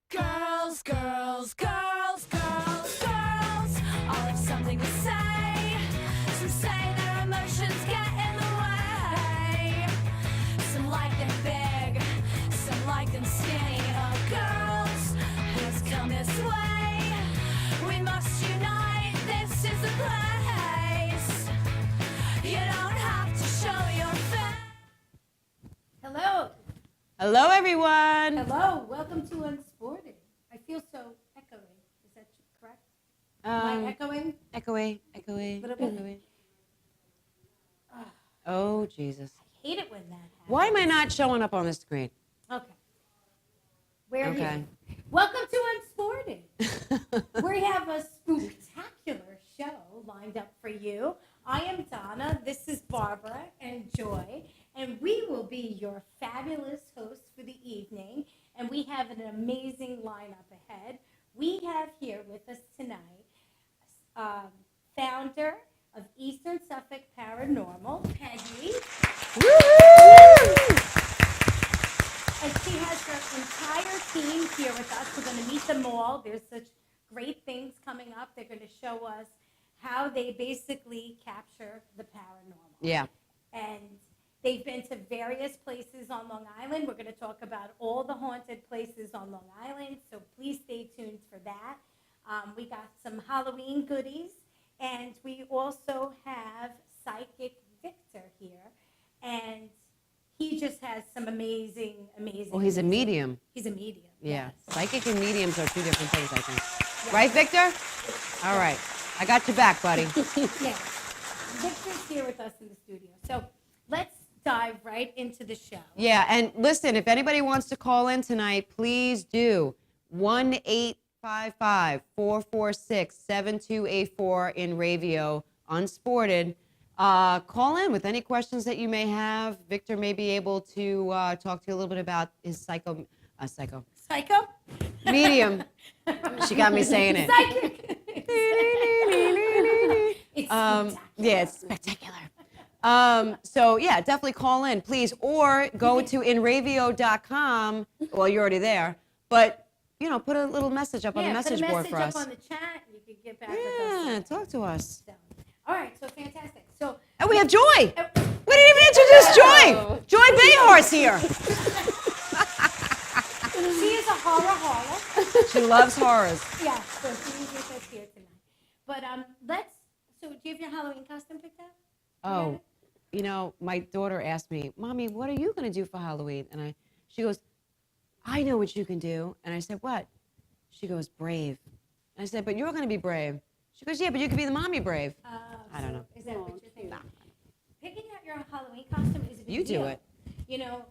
Girls, girls, girls, girls, girls, all have something to say. Some say their emotions get in the way. Some like them big, some like them skinny. Oh, girls, who's come this way? We must unite, this is the place. You don't have to show your face. Hello. Hello, everyone. Hello. Welcome to Unsported. I feel so echoey. Is that correct? Am I echoing? Echoey. Little bit? Oh, Jesus. I hate it when that happens. Why am I not showing up on the screen? Okay. We're Okay. here. Welcome to Unsported. We have a spooktacular show lined up for you. I am Donna. This is Barbara and Joy. And we will be your fabulous hosts for the evening. And we have an amazing lineup ahead. We have here with us tonight founder of Eastern Suffolk Paranormal, Peggy. And she has her entire team here with us. We're going to meet them all. There's such great things coming up. They're going to show us how they basically capture the paranormal. Yeah. And they've been to various places on Long Island. We're going to talk about all the haunted places on Long Island, so please stay tuned for that. We got some Halloween goodies, and we also have Psychic Victor here, and he just has some amazing. Oh, he's a medium. He's a medium. Yeah. Yes. Psychic and mediums are two different things, I think. Yes. Right, Victor? All right. I got your back, buddy. Yes. Victor's here with us in the studio. So let's dive right into the show. Yeah, and listen, if anybody wants to call in tonight, please do. 1-855-446-7284 in Radio Unsported. Call in with any questions that you may have. Victor may be able to talk to you a little bit about his psycho? Medium. She got me saying it. Psychic. It's spectacular. Yeah, it's spectacular. So yeah, definitely call in, please, or go to inravio.com. Well, you're already there, but you know, put a little message up on the message board for us. Put a message up on the chat, and you can get back with Yeah, us. talk to us. So, all right, so fantastic. So, And we have Joy. We didn't even introduce Joy. Joy Behorse here. she is a horror. She loves horrors. Yeah, so she's with us here tonight. But so do you have your Halloween costume picked out? Oh, you know, my daughter asked me, Mommy, what are you going to do for Halloween? And she goes, I know what you can do. And I said, what? She goes, brave. And I said, but you're going to be brave. She goes, yeah, but you could be the mommy brave. I don't know. Is that what you're thinking? Picking out your Halloween costume is a big deal. You do it. You know,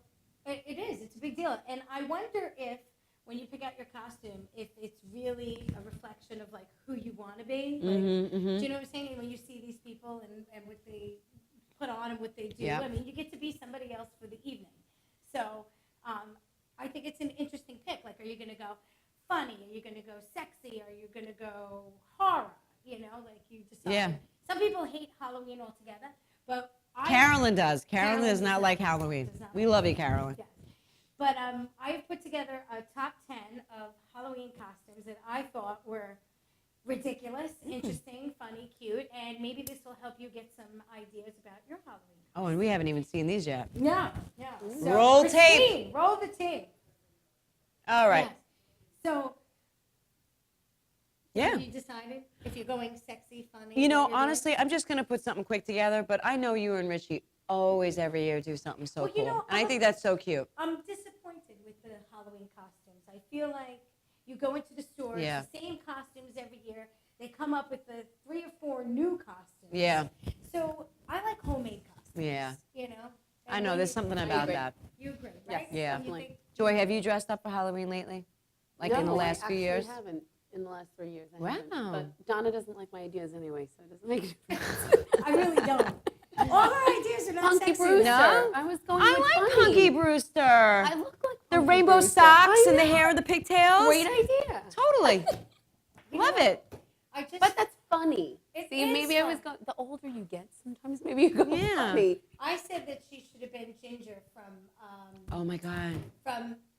it is. It's a big deal. And I wonder if, when you pick out your costume, if it's really a reflection of, like, who you want to be. Like, do you know what I'm saying? When you see these people and what they put on and what they do. Yeah. I mean, you get to be somebody else for the evening. So I think it's an interesting pick. Like, are you going to go funny? Are you going to go sexy? Are you going to go horror? You know, like you decide. Yeah. Some people hate Halloween altogether, but Carolyn does. Carolyn does not does like not- Halloween. does not We like love you, Carolyn. Yes. But I've put together a top 10 of Halloween costumes that I thought were ridiculous, interesting, funny, cute, and maybe this will help you get some ideas about your Halloween. Oh, and we haven't even seen these yet. No. So, Roll Christine, tape. Roll the tape. All right. Yes. So, Yeah. have you decided if you're going sexy, funny? You know, what you're doing? honestly, I'm just going to put something quick together, but I know you and Richie always every year do something so Well, you cool. know, And I think that's so cute. I'm disappointed with the Halloween costumes. I feel like you go into the store, Yeah. it's the same costumes every year. They come up with the 3 or 4 new costumes. Yeah. So I like homemade costumes. Yeah. You know? I know, there's something about that. You agree, right? Yeah. So you think, Joy, have you dressed up for Halloween lately? Like in the last few years? I haven't in the last 3 years. I Wow. haven't. But Donna doesn't like my ideas anyway, so it doesn't make a difference. I really don't. All her ideas are not Hunky sexy. Brewster. No? I was going I with like funny. Hunky Brewster. I look like The Hunky rainbow Brewster. socks I and the know. hair and the pigtails. Great idea. Totally. You Love know, it. I just, But that's funny. It See, is maybe I was fun. going. The older you get, sometimes maybe you go Yeah. funny. I said that she should have been Ginger from Oh my God.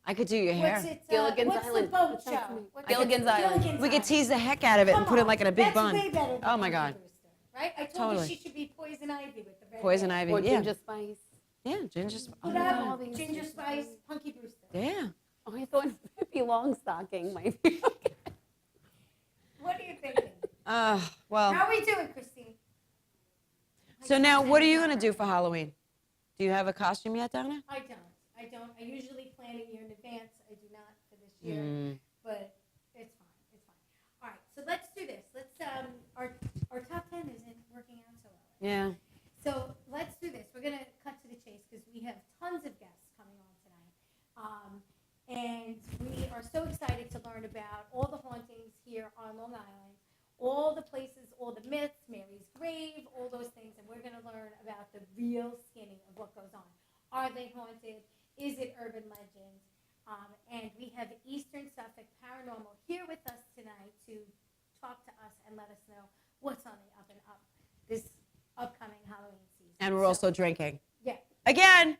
I could do your hair. What's it? Gilligan's what's Island. the boat That sounds show? to me. What's Gilligan's Island. We could tease the heck out of it and put it like in a big That's bun. way better than Oh my Punky God. Brewster, right? I told Totally. you she should be Poison Ivy with the red Poison hair. Ivy. Or Yeah. ginger spice. Yeah, ginger. Oh Put my up God. all these Ginger things. Spice, Punky Brewster. Yeah. Oh, I thought Pippi Longstocking might be. What are you thinking? Well. How are we doing, Christine? So now, what are you gonna do for Halloween? Do you have a costume yet, Donna? I don't. I usually plan a year in advance. I do not for this year, but it's fine. It's fine. All right, so let's do this. Let's our top 10 isn't working out so well. Yeah. So let's do this. We're gonna cut to the chase because we have tons of guests coming on tonight, and we are so excited to learn about all the hauntings here on Long Island, all the places, all the myths, Mary's grave, all those things, and we're gonna learn about the real skinny of what goes on. Are they haunted? Is it urban legend? And we have Eastern Suffolk Paranormal here with us tonight to talk to us and let us know what's on the up and up this upcoming Halloween season. And we're also drinking. Yeah, Again.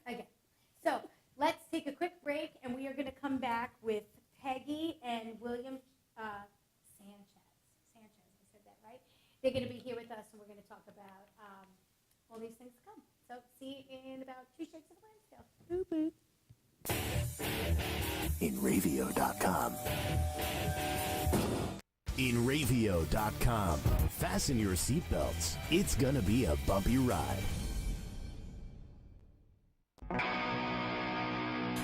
so let's take a quick break, and we are going to come back with Peggy and William Sanchez. I said that right? They're going to be here with us, and we're going to talk about all these things to come. So see you in about 2 shakes of the land still. InRavio.com. InRavio.com. Fasten your seatbelts. It's gonna be a bumpy ride.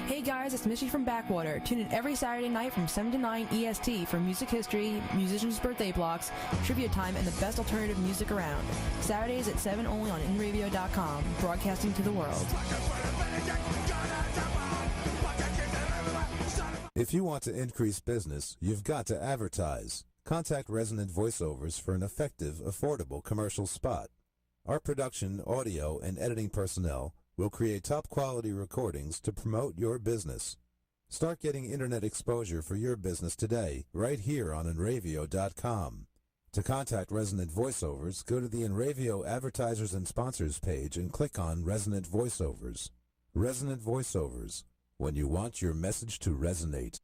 Hey guys, it's Missy from Backwater. Tune in every Saturday night from 7 to 9 EST for music history, musicians' birthday blocks, trivia time, and the best alternative music around. Saturdays at 7 only on InRavio.com, broadcasting to the world. If you want to increase business, you've got to advertise. Contact Resonant Voiceovers for an effective, affordable commercial spot. Our production, audio, and editing personnel will create top-quality recordings to promote your business. Start getting internet exposure for your business today, right here on Enravio.com. To contact Resonant Voiceovers, go to the Enravio Advertisers and Sponsors page and click on Resonant Voiceovers. Resonant Voiceovers, when you want your message to resonate.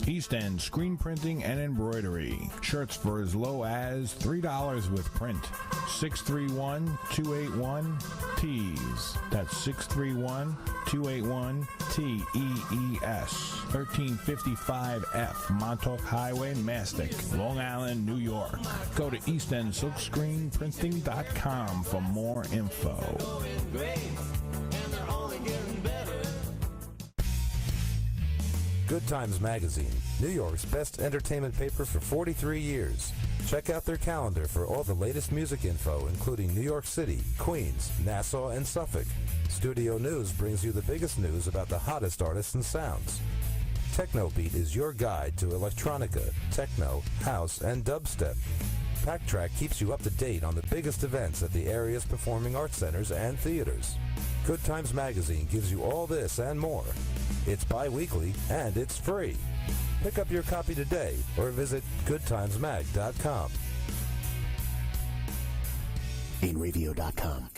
East End Screen Printing and Embroidery. Shirts for as low as $3 with print. 631-281-TEES. That's 631-281-TEES. 1355F Montauk Highway, Mastic, Long Island, New York. Go to eastendsilkscreenprinting.com for more info. Good Times Magazine, New York's best entertainment paper for 43 years. Check out their calendar for all the latest music info, including New York City, Queens, Nassau, and Suffolk. Studio News brings you the biggest news about the hottest artists and sounds. Technobeat is your guide to electronica, techno, house, and dubstep. Packtrack keeps you up to date on the biggest events at the area's performing arts centers and theaters. Good Times Magazine gives you all this and more. It's bi-weekly and it's free. Pick up your copy today or visit goodtimesmag.com. InRavio.com.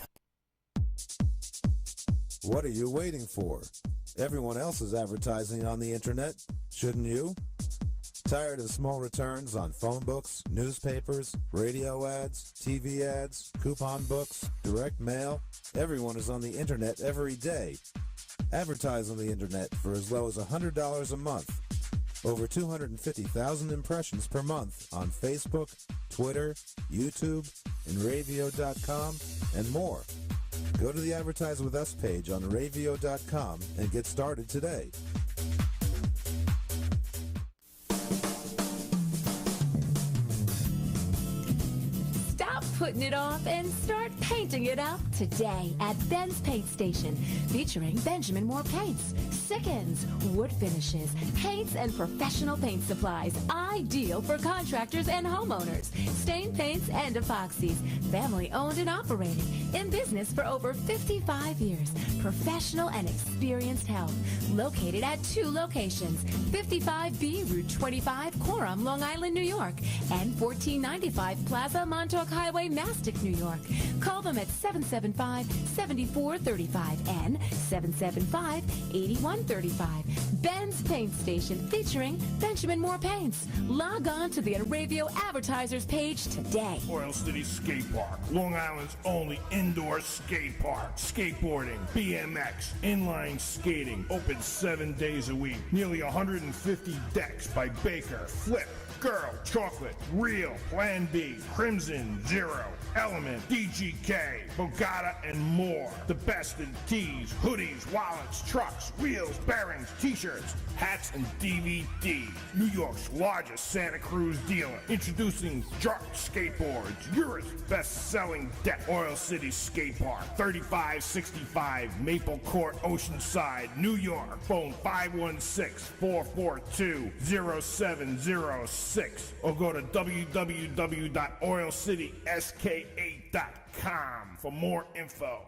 What are you waiting for? Everyone else is advertising on the internet. Shouldn't you? Tired of small returns on phone books, newspapers, radio ads, TV ads, coupon books, direct mail? Everyone is on the internet every day. Advertise on the internet for as low as $100 a month. Over 250,000 impressions per month on Facebook, Twitter, YouTube, InRavio.com, and more. Go to the Advertise With Us page on Ravio.com and get started today. Stop putting it off and start painting it up today at Ben's Paint Station, featuring Benjamin Moore paints, sickens, wood finishes, paints, and professional paint supplies, ideal for contractors and homeowners. Stain paints and epoxies, family owned and operated, in business for over 55 years. Professional and experienced help. Located at 2 locations, 55B Route 25, Coram, Long Island, New York, and 1495 Plaza Montauk Highway, Mastic, New York. Call them at 775-7435 and 775-8135. Ben's Paint Station, featuring Benjamin Moore Paints. Log on to the Arabio Advertisers page today. Oil City Skate Park, Long Island's only indoor skate park. Skateboarding, BMX, inline skating, open 7 days a week. Nearly 150 decks by Baker, Flip, Girl, Chocolate, Real, Plan B, Crimson, Zero, Element, DGK, Bogata, and more. The best in tees, hoodies, wallets, trucks, wheels, bearings, t-shirts, hats, and DVD. New York's largest Santa Cruz dealer. Introducing Jark Skateboards, Europe's best-selling deck. Oil City Skate Park, 3565 Maple Court, Oceanside, New York. Phone 516-442-0706 or go to www.oilcitysk8.com for more info.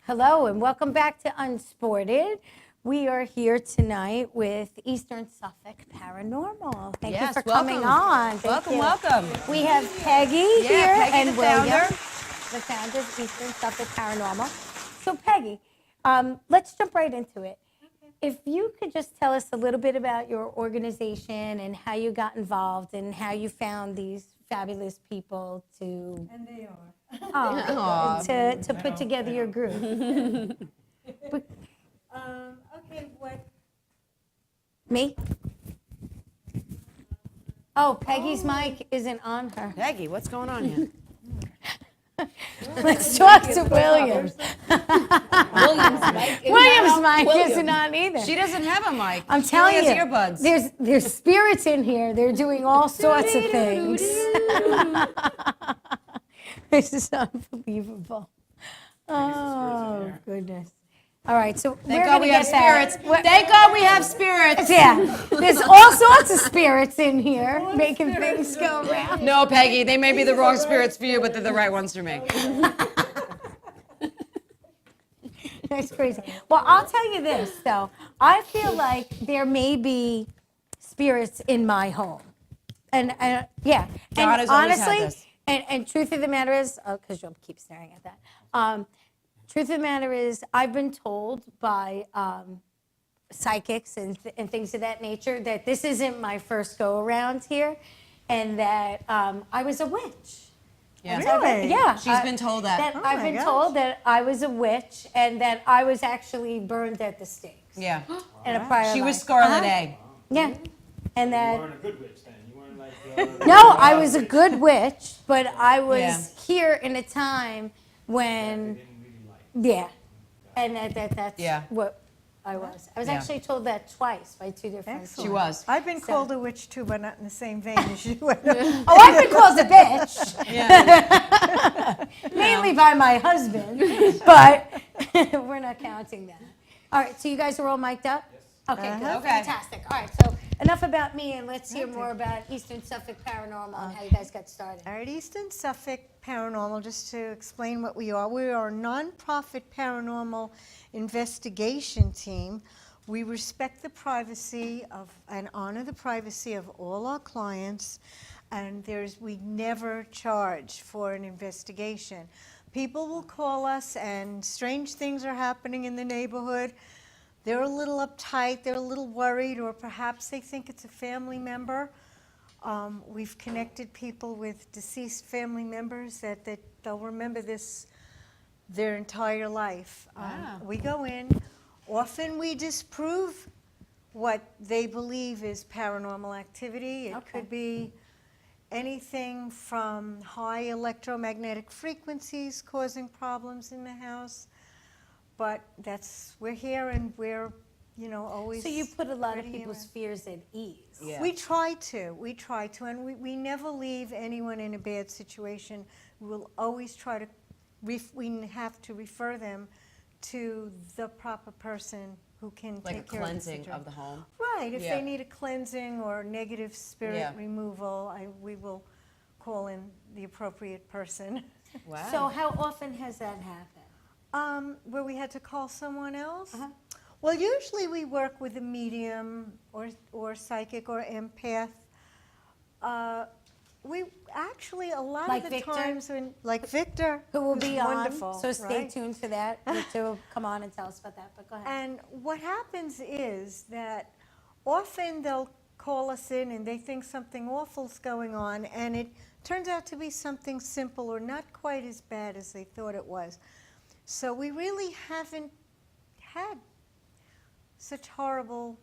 Hello and welcome back to Unsported. We are here tonight with Eastern Suffolk Paranormal. Thank you Yes, for coming on. Thank Welcome, you. welcome. We have Peggy here Peggy, and the William, founder. the founder of Eastern Suffolk Paranormal. So Peggy, let's jump right into it. If you could just tell us a little bit about your organization and how you got involved and how you found these fabulous people to to put together your group. Okay, what? Me? Oh, Peggy's mic isn't on her. Peggy, what's going on here? Let's talk to William. William's mic William. isn't on either. She doesn't have a mic. I'm She telling only you, has earbuds. there's spirits in here. They're doing all sorts of things. This is unbelievable. Oh, goodness. All right, so Thank God we have spirits. Thank God we have spirits. Yeah, there's all sorts of spirits in here making things go around. No, Peggy, they may be the wrong spirits for you, but they're the right ones for me. That's crazy. Well, I'll tell you this, though. I feel like there may be spirits in my home. And yeah. God has always had honestly, this. and truth of the matter is, because you'll keep staring at that. Truth of the matter is, I've been told by psychics and things of that nature that this isn't my first go around here, and that I was a witch. Yeah. Really? Yeah. She's been told that. Oh I've my been gosh. told that I was a witch and that I was actually burned at the stakes Yeah. in a prior She was life. Scarlet A. Yeah. And that. You weren't a good witch then. You weren't like. No, I was a good witch, but I was Yeah. here in a time when. Yeah. And that's Yeah. what I was. I was Yeah. actually told that twice by two different Excellent. She was. I've been So- called a witch too, but not in the same vein as you. Oh, I've been called a bitch. Yeah. Mainly by my husband, but we're not counting that. All right, so you guys are all mic'd up? Okay, good. Okay. Fantastic. All right, so enough about me, and let's hear more about Eastern Suffolk Paranormal and how you guys got started. All right, Eastern Suffolk Paranormal, just to explain what we are a nonprofit paranormal investigation team. We respect the privacy of and honor the privacy of all our clients, and we never charge for an investigation. People will call us and strange things are happening in the neighborhood. They're a little uptight, they're a little worried, or perhaps they think it's a family member. We've connected people with deceased family members that they'll remember this their entire life. Wow. We go in, often we disprove what they believe is paranormal activity. It could be anything from high electromagnetic frequencies causing problems in the house. But we're here and we're, always. So you put a lot of ready people's and- fears at ease. Yeah. We try to, and we never leave anyone in a bad situation. We will always try to, we have to refer them to the proper person who can Like a take care of the cleansing situation. of the home. Right, if Yeah. they need a cleansing or negative spirit Yeah. removal, we will call in the appropriate person. Wow. So how often has that happened? Where we had to call someone else? Well, usually we work with a medium or psychic or empath. We actually, a lot Like of the Victor? times when, like Victor, Who will who's be on, wonderful, so stay right? tuned for that. Victor will come on and tell us about that, but go ahead. And what happens is that often they'll call us in and they think something awful's going on, and it turns out to be something simple or not quite as bad as they thought it was. So we really haven't had such horrible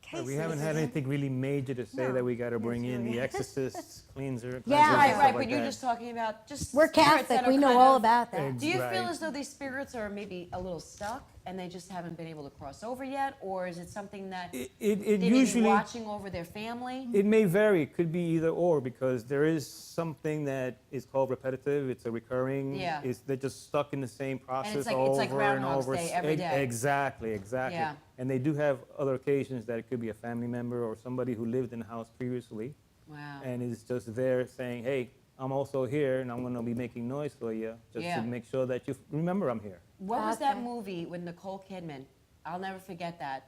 cases. We haven't had anything really major to say No, that we got to yes, bring in really. the exorcists, cleanser. Yeah, cleansers, Right, stuff right, like but you're that. just talking about just We're spirits Catholic, that are we know kind all of- about that. Do you feel Right. as though these spirits are maybe a little stuck and they just haven't been able to cross over yet, or is it something that It they may be usually, watching over their family? it may vary. It could be either or, because there is something that is called repetitive. It's a recurring. Yeah. They're just stuck in the same process like- over it's like and Groundhog's over. Day every day. Exactly. Yeah. And they do have other occasions that it could be a family member or somebody who lived in the house previously Wow. and is just there saying, hey, I'm also here and I'm going to be making noise for you just Yeah. to make sure that you remember I'm here. What was that Okay. movie with Nicole Kidman? I'll never forget that.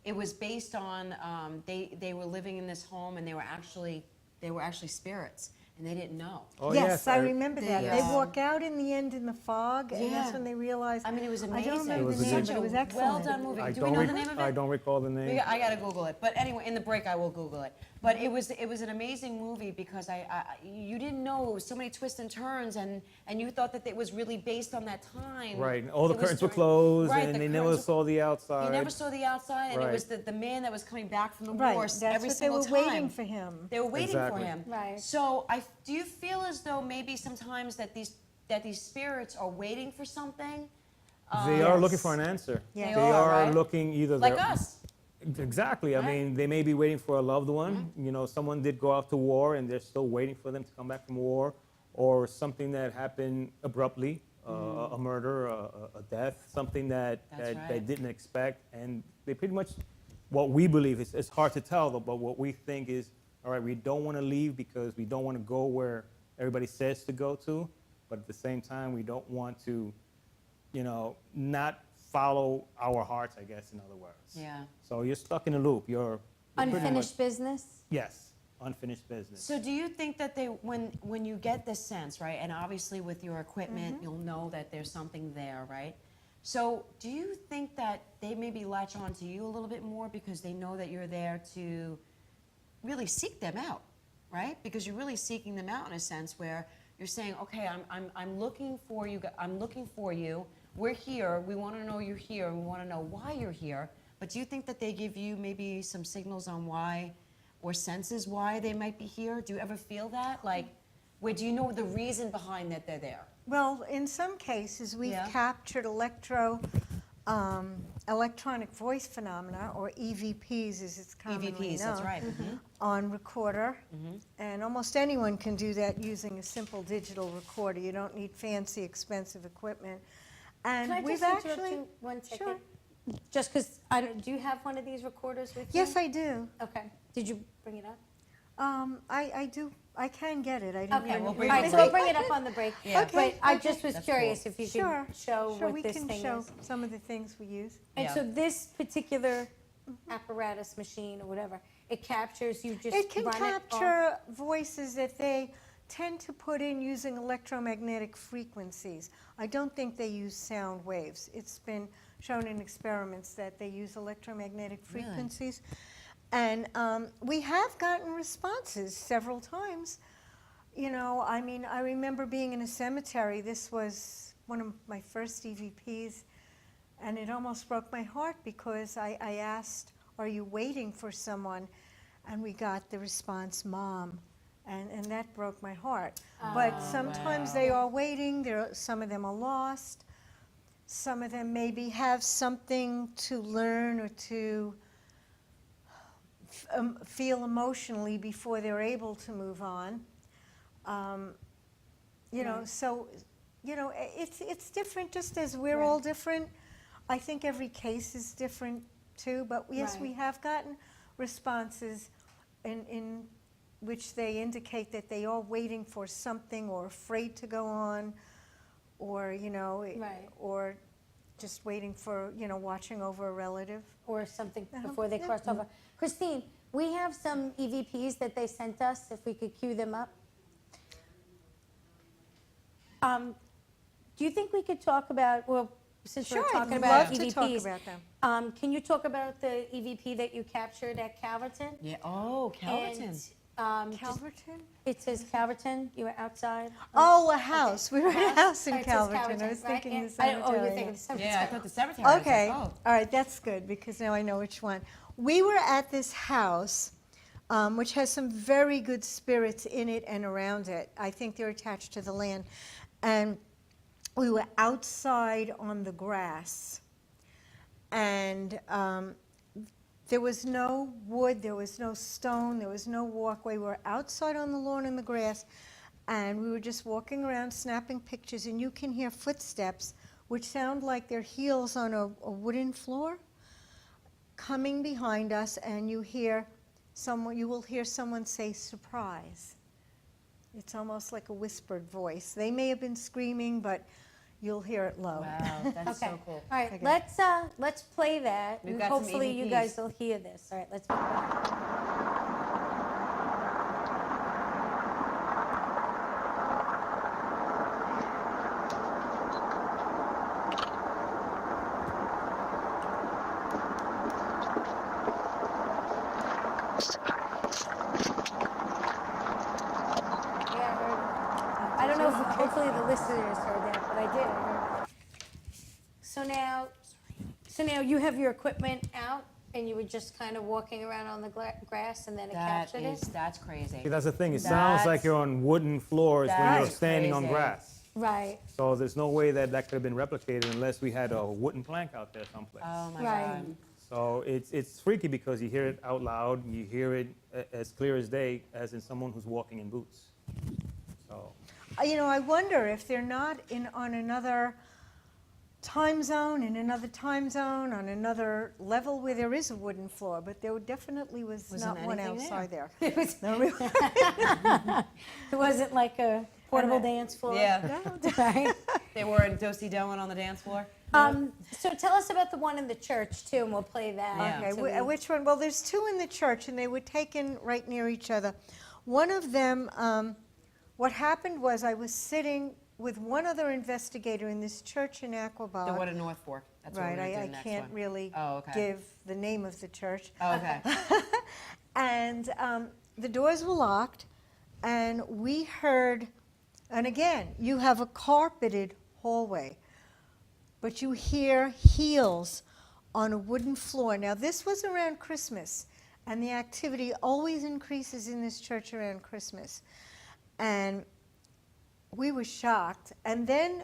It was based on they were living in this home and they were actually spirits and they didn't know. Oh, Yes, I remember that. They, They walk out in the end in the fog, and Yeah. that's when they realize. I mean, it was I amazing. don't remember It was the a name, good- but it was Well excellent. done movie. I Do we don't know rec- the name of it? I don't recall the name. I gotta Google it. But anyway, in the break, I will Google it. But it was an amazing movie because you didn't know, it was so many twists and turns, and you thought that it was really based on that time. Right, and all the It was curtains were during- closed, right, and the they never curtains were- saw the outside. You never saw the outside, and it Right. was the man that was coming back from the Right, war that's every what they single were time. waiting for him. They were waiting Exactly. for him. Right. So do you feel as though maybe sometimes that these spirits are waiting for something? They are looking Yes. for an answer. Yeah. They They are, are right? looking either Like they're- us. Exactly. I Right? mean, they may be waiting for a loved one. You know, someone did go out to war, and they're still waiting for them to come back from war, or something that happened abruptly, a murder, a death, something that That's they right. didn't expect, and they pretty much, what we believe is, it's hard to tell, but what we think is, all right, we don't want to leave because we don't want to go where everybody says to go to, but at the same time, we don't want to, not follow our hearts, I guess, in other words. Yeah. So you're stuck in a loop. You're pretty much- Unfinished business? Yes, unfinished business. So do you think that when you get this sense, right, and obviously with your equipment, Mm-hmm. you'll know that there's something there, right? So do you think that they maybe latch on to you a little bit more because they know that you're there to really seek them out, right? Because you're really seeking them out in a sense where you're saying, okay, I'm looking for you. I'm looking for you. We're here. We want to know you're here. We want to know why you're here. But do you think that they give you maybe some signals on why, or senses why they might be here? Do you ever feel that? Like, do you know the reason behind that they're there? Well, in some cases, we've Yeah. captured electronic voice phenomena, or EVPs as it's commonly EVPs, that's known, right. on recorder. And almost anyone can do that using a simple digital recorder. You don't need fancy, expensive equipment. And Can I we've just interrupt actually... you 1 second? Sure. Just because, do you have one of these recorders with you? Yes, I do. Okay. Did you bring it up? I do. I can get it. I didn't Okay, bring we'll it bring with all right, me. so we'll bring it up on the break. Yeah. Okay, But I okay. just was That's curious cool. if you Sure, could show sure, what we this can thing show is. some of the things we use. And Yeah. so this particular apparatus, machine, or whatever, it captures, you just It can run it off- capture voices that they tend to put in using electromagnetic frequencies. I don't think they use sound waves. It's been shown in experiments that they use electromagnetic Really? frequencies. And we have gotten responses several times. I mean, I remember being in a cemetery. This was one of my first EVPs, and it almost broke my heart because I asked, are you waiting for someone? And we got the response, Mom. And that broke my heart. But sometimes they are waiting. Some of them are lost. Some of them maybe have something to learn or to feel emotionally before they're able to move on. So, it's different just as we're all different. I think every case is different too, but yes, Right. we have gotten responses in which they indicate that they are waiting for something or afraid to go on, or, Right. or just waiting for, watching over a relative. Or something before they cross over. Christine, we have some EVPs that they sent us, if we could cue them up. Do you think we could talk about, well, since Sure, we're talking I'd about love to EVPs, talk about them. Can you talk about the EVP that you captured at Calverton? Yeah. Oh, Calverton. Calverton? It says Calverton, you were outside. Oh, a house. We were at a house in It says Calverton. I was right? thinking Yeah. the cemetery. Oh, you're thinking the cemetery. Yeah, I thought the cemetery. I was like, Okay, oh. all right, that's good, because now I know which one. We were at this house, which has some very good spirits in it and around it. I think they're attached to the land. And we were outside on the grass, and there was no wood, there was no stone, there was no walkway. We were outside on the lawn in the grass, and we were just walking around snapping pictures, and you can hear footsteps, which sound like their heels on a wooden floor, coming behind us, and you will hear someone say, "Surprise." It's almost like a whispered voice. They may have been screaming, but you'll hear it low. Wow, that's so cool. All right, Okay. let's play that, We've and got some hopefully you EVPs. guys will hear this. All right, let's play that. Yeah, I heard it. I don't know if hopefully the listeners heard that, but I did. I heard it. So now you have your equipment out, and you were just kind of walking around on the grass, and then it captured it? That's crazy. See, that's the thing. It sounds like you're on wooden floors when you're That's standing on crazy. grass. Right. So there's no way that could have been replicated unless we had a wooden plank out there someplace. Oh my Right. God. So it's freaky because you hear it out loud, you hear it as clear as day, as in someone who's walking in boots. So I wonder if they're not on another time zone, on another level where there is a wooden floor, but there definitely was Wasn't not one anything outside there. It wasn't like a portable dance floor? Yeah. Right? They were in do-si-doing on the dance floor. So tell us about the one in the church, too, and we'll play that. Yeah. Okay, till we- which one? Well, there's two in the church, and they were taken right near each other. One of them, what happened was I was sitting with one other investigator in this church in Aquabog. The one in North Fork. That's what Right, we're gonna do I next can't one. really Oh, okay. give the name of the church. Oh, okay. And the doors were locked, and we heard, and again, you have a carpeted hallway, but you hear heels on a wooden floor. Now, this was around Christmas, and the activity always increases in this church around Christmas. And we were shocked. And then,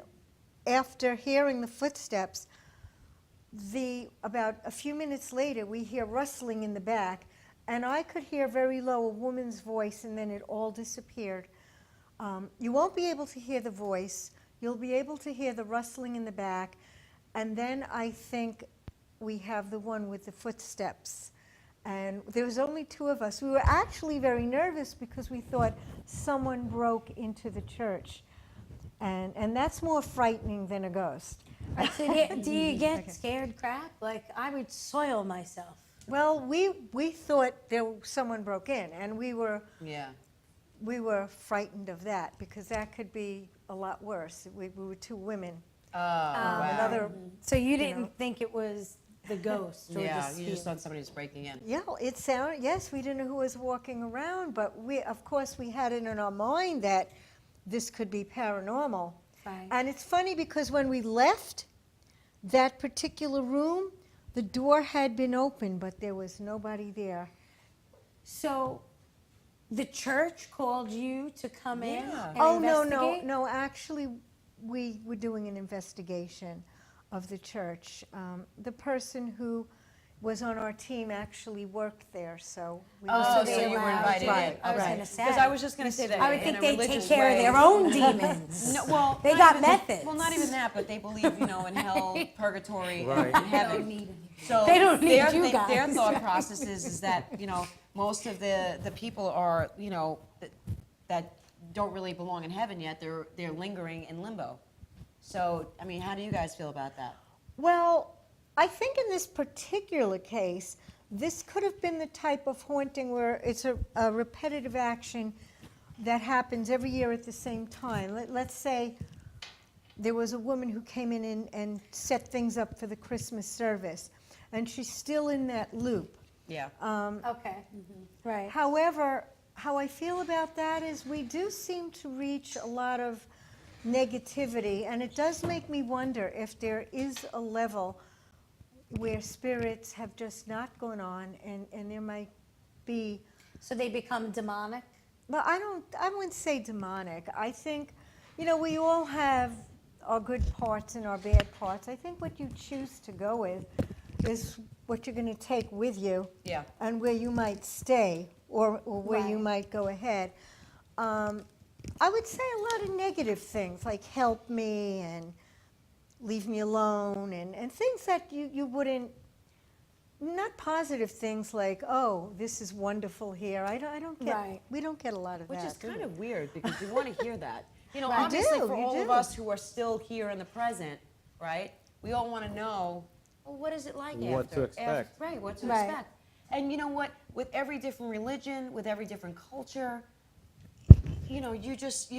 after hearing the footsteps, about a few minutes later, we hear rustling in the back, and I could hear very low a woman's voice, and then it all disappeared. You won't be able to hear the voice. You'll be able to hear the rustling in the back, and then I think we have the one with the footsteps. And there was only two of us. We were actually very nervous because we thought someone broke into the church. And that's more frightening than a ghost. Right, so do you get scared crap? Like, I would soil myself. Well, we thought someone broke in, and we were frightened of that because that could be a lot worse. We were two women. Oh, wow. Another, So you didn't think it was the ghost or Yeah, the you spirit? just thought somebody was breaking in. yeah, it sounded, yes, we didn't know who was walking around, but of course, we had it in our mind that this could be paranormal. Right. And it's funny because when we left that particular room, the door had been open, but there was nobody there. So the church called you to come in and Oh, investigate? no, actually, we were doing an investigation of the church. The person who was on our team actually worked there, so we Oh, were so there. you were invited Right, in. I was Okay. gonna say. Because I was just going to say that I would in think a they take religious care of way- their own demons. No, well, They not got even- methods. Well, not even that, but they believe, in hell, purgatory, Right. and heaven. So They don't need their, you their guys. thought process is that, most of the people are, that don't really belong in heaven yet. They're lingering in limbo. So, I mean, how do you guys feel about that? Well, I think in this particular case, this could have been the type of haunting where it's a repetitive action that happens every year at the same time. Let's say there was a woman who came in and set things up for the Christmas service, and she's still in that loop. Yeah. Okay, right. However, how I feel about that is we do seem to reach a lot of negativity, and it does make me wonder if there is a level where spirits have just not gone on, and there might be. So they become demonic? Well, I wouldn't say demonic. I think, we all have our good parts and our bad parts. I think what you choose to go with is what you're going to take with you, Yeah. and where you might stay or where you Right. might go ahead. I would say a lot of negative things like help me and leave me alone and things that you wouldn't, not positive things like, oh, this is wonderful here. I don't get, Right. we don't get a lot of Which that. is do kind we? of weird because you want to hear that. Right. Obviously You do, for you all of do. us who are still here in the present, right? We all want to know, well, what is it like What after? to expect. Right, what to Right. expect. And you know what? With every different religion, with every different culture, you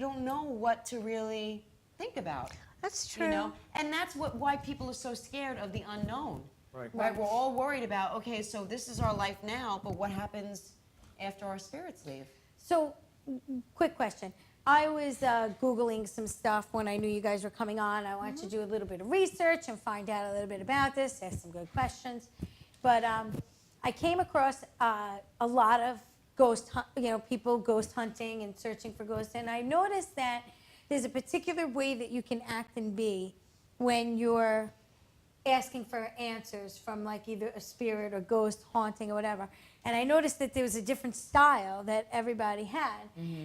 don't know what to really think about. That's true. And that's why people are so scared of the unknown. Right. Right? We're all worried about, okay, so this is our life now, but what happens after our spirits leave? So, quick question. I was Googling some stuff when I knew you guys were coming on. I wanted to do a little bit of research and find out a little bit about this, ask some good questions. But I came across a lot of people ghost hunting and searching for ghosts. And I noticed that there's a particular way that you can act and be when you're asking for answers from like either a spirit or ghost haunting or whatever. And I noticed that there was a different style that everybody had.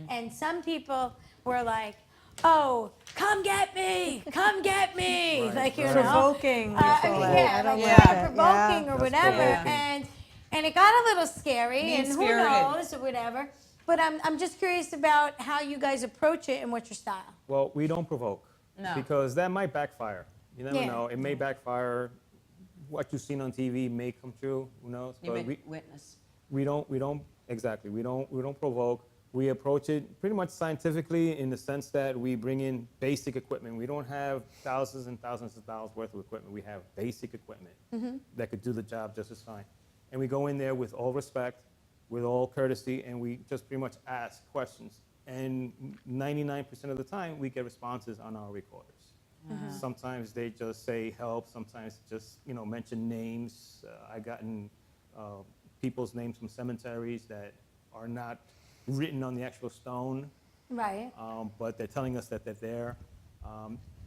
And some people were like, oh, come get me, come get me. Right, Like, right. Provoking. yeah, I don't like like kind that. of provoking Yeah. or That's whatever. provoking. And it got a little scary, and who Mean-spirited. knows or whatever. But I'm just curious about how you guys approach it and what's your style. Well, we don't provoke. No. Because that might backfire. You never Yeah. know. It may backfire. What you've seen on TV may come true. Who knows? You But may witness. we don't provoke. We approach it pretty much scientifically in the sense that we bring in basic equipment. We don't have thousands and thousands of dollars worth of equipment. We have basic equipment that could do the job just as fine. And we go in there with all respect, with all courtesy, and we just pretty much ask questions. And 99% of the time, we get responses on our recorders. Sometimes they just say help. Sometimes just mention names. I've gotten people's names from cemeteries that are not written on the actual stone, Right. but they're telling us that they're there.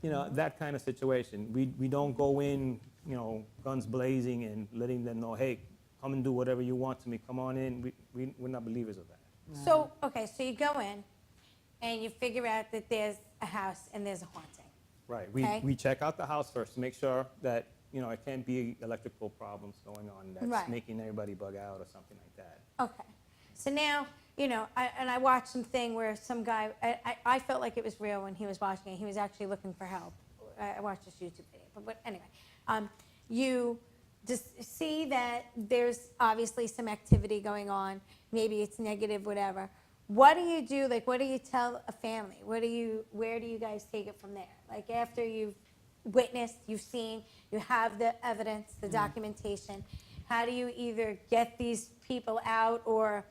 That kind of situation. We don't go in, guns blazing and letting them know, hey, come and do whatever you want to me. Come on in. We're not believers of that. So, okay, so you go in and you figure out that there's a house and there's a haunting. Right. Okay. We check out the house first to make sure that it can't be electrical problems going on that's Right. making everybody bug out or something like that. Okay. So now, I watched something where some guy, I felt like it was real when he was watching it. He was actually looking for help. I watched this YouTube video. But anyway, you just see that there's obviously some activity going on. Maybe it's negative, whatever. What do you do? Like, what do you tell a family? Where do you guys take it from there? Like, after you've witnessed, you've seen, you have the evidence, the documentation, how do you either get these people out or,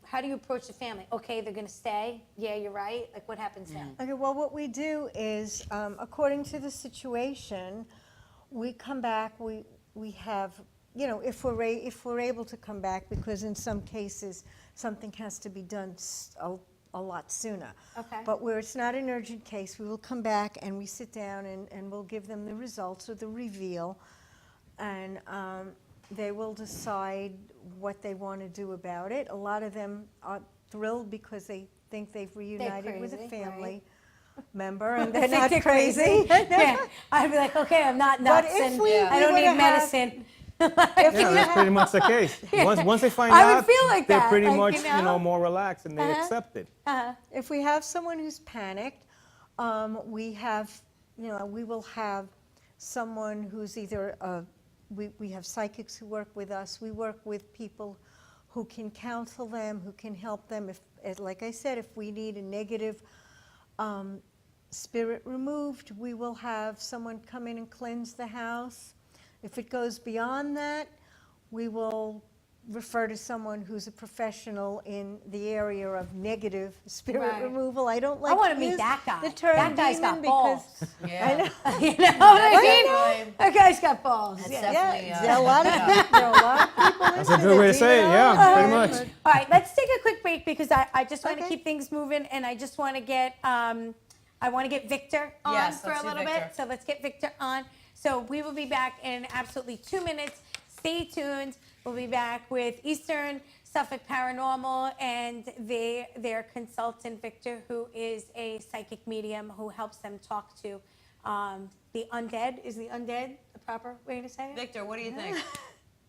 how do you approach the family? Okay, they're going to stay. Yeah, you're right. Like, what happens then? Okay, well, what we do is, according to the situation, we come back, we have, if we're able to come back, because in some cases, something has to be done a lot sooner. Okay. But where it's not an urgent case, we will come back and we sit down and we'll give them the results or the reveal, and they will decide what they want to do about it. A lot of them are thrilled because they think they've reunited with a crazy, family right? member, and they're I think not they're crazy. Yeah, I'd be like, okay, I'm not nuts, if and we- I we don't need would've had- medicine. If Yeah, we that's have- pretty much the case. Once they find I would out, feel like they're that, pretty like, much more relaxed and they Uh-huh. accept it. If we have someone who's panicked, we will have someone who's either, we have psychics who work with us. We work with people who can counsel them, who can help them. If, like I said, if we need a negative spirit removed, we will have someone come in and cleanse the house. If it goes beyond that, we will refer to someone who's a professional in the area of negative spirit Right. removal. I don't like I want to to meet use that guy. the term That guy's demon got because balls. Yeah. I know. You know what I mean? Definitely. That guy's got balls. That's Yeah. definitely, Yeah, there are a lot of people. There are a lot of people. That's a good way to say it, yeah, pretty much. All right, let's take a quick break because I just want to Okay. keep things moving, and I just want to get I want to get Victor on Yes, for let's a do little Victor. bit. So let's get Victor on. So we will be back in absolutely 2 minutes. Stay tuned. We'll be back with Eastern Suffolk Paranormal and their consultant Victor, who is a psychic medium who helps them talk to the undead. Is the undead the proper way to say it? Victor, what do you think?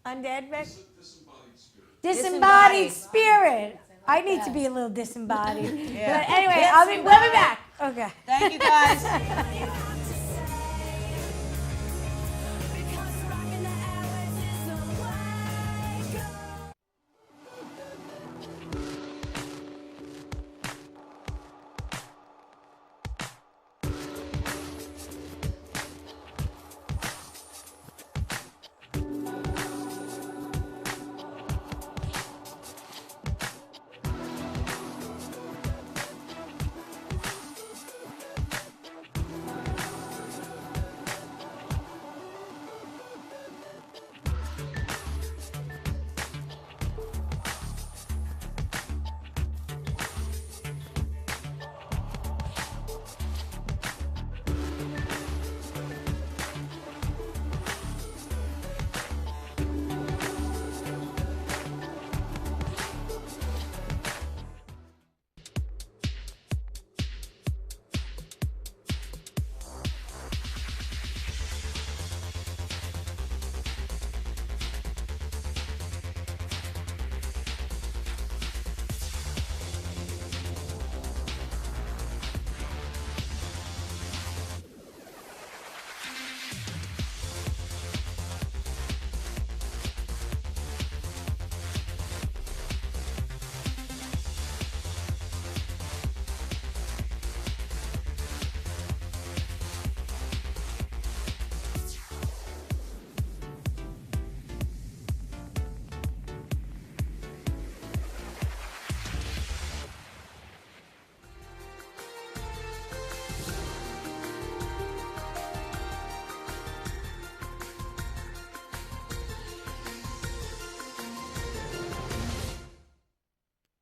Undead, Vic? Disembodied spirit. Disembodied spirit. I need to be a little disembodied. Yeah. But anyway, we'll be back. Okay. Thank you, guys. Because rocking the airwaves is the way to go.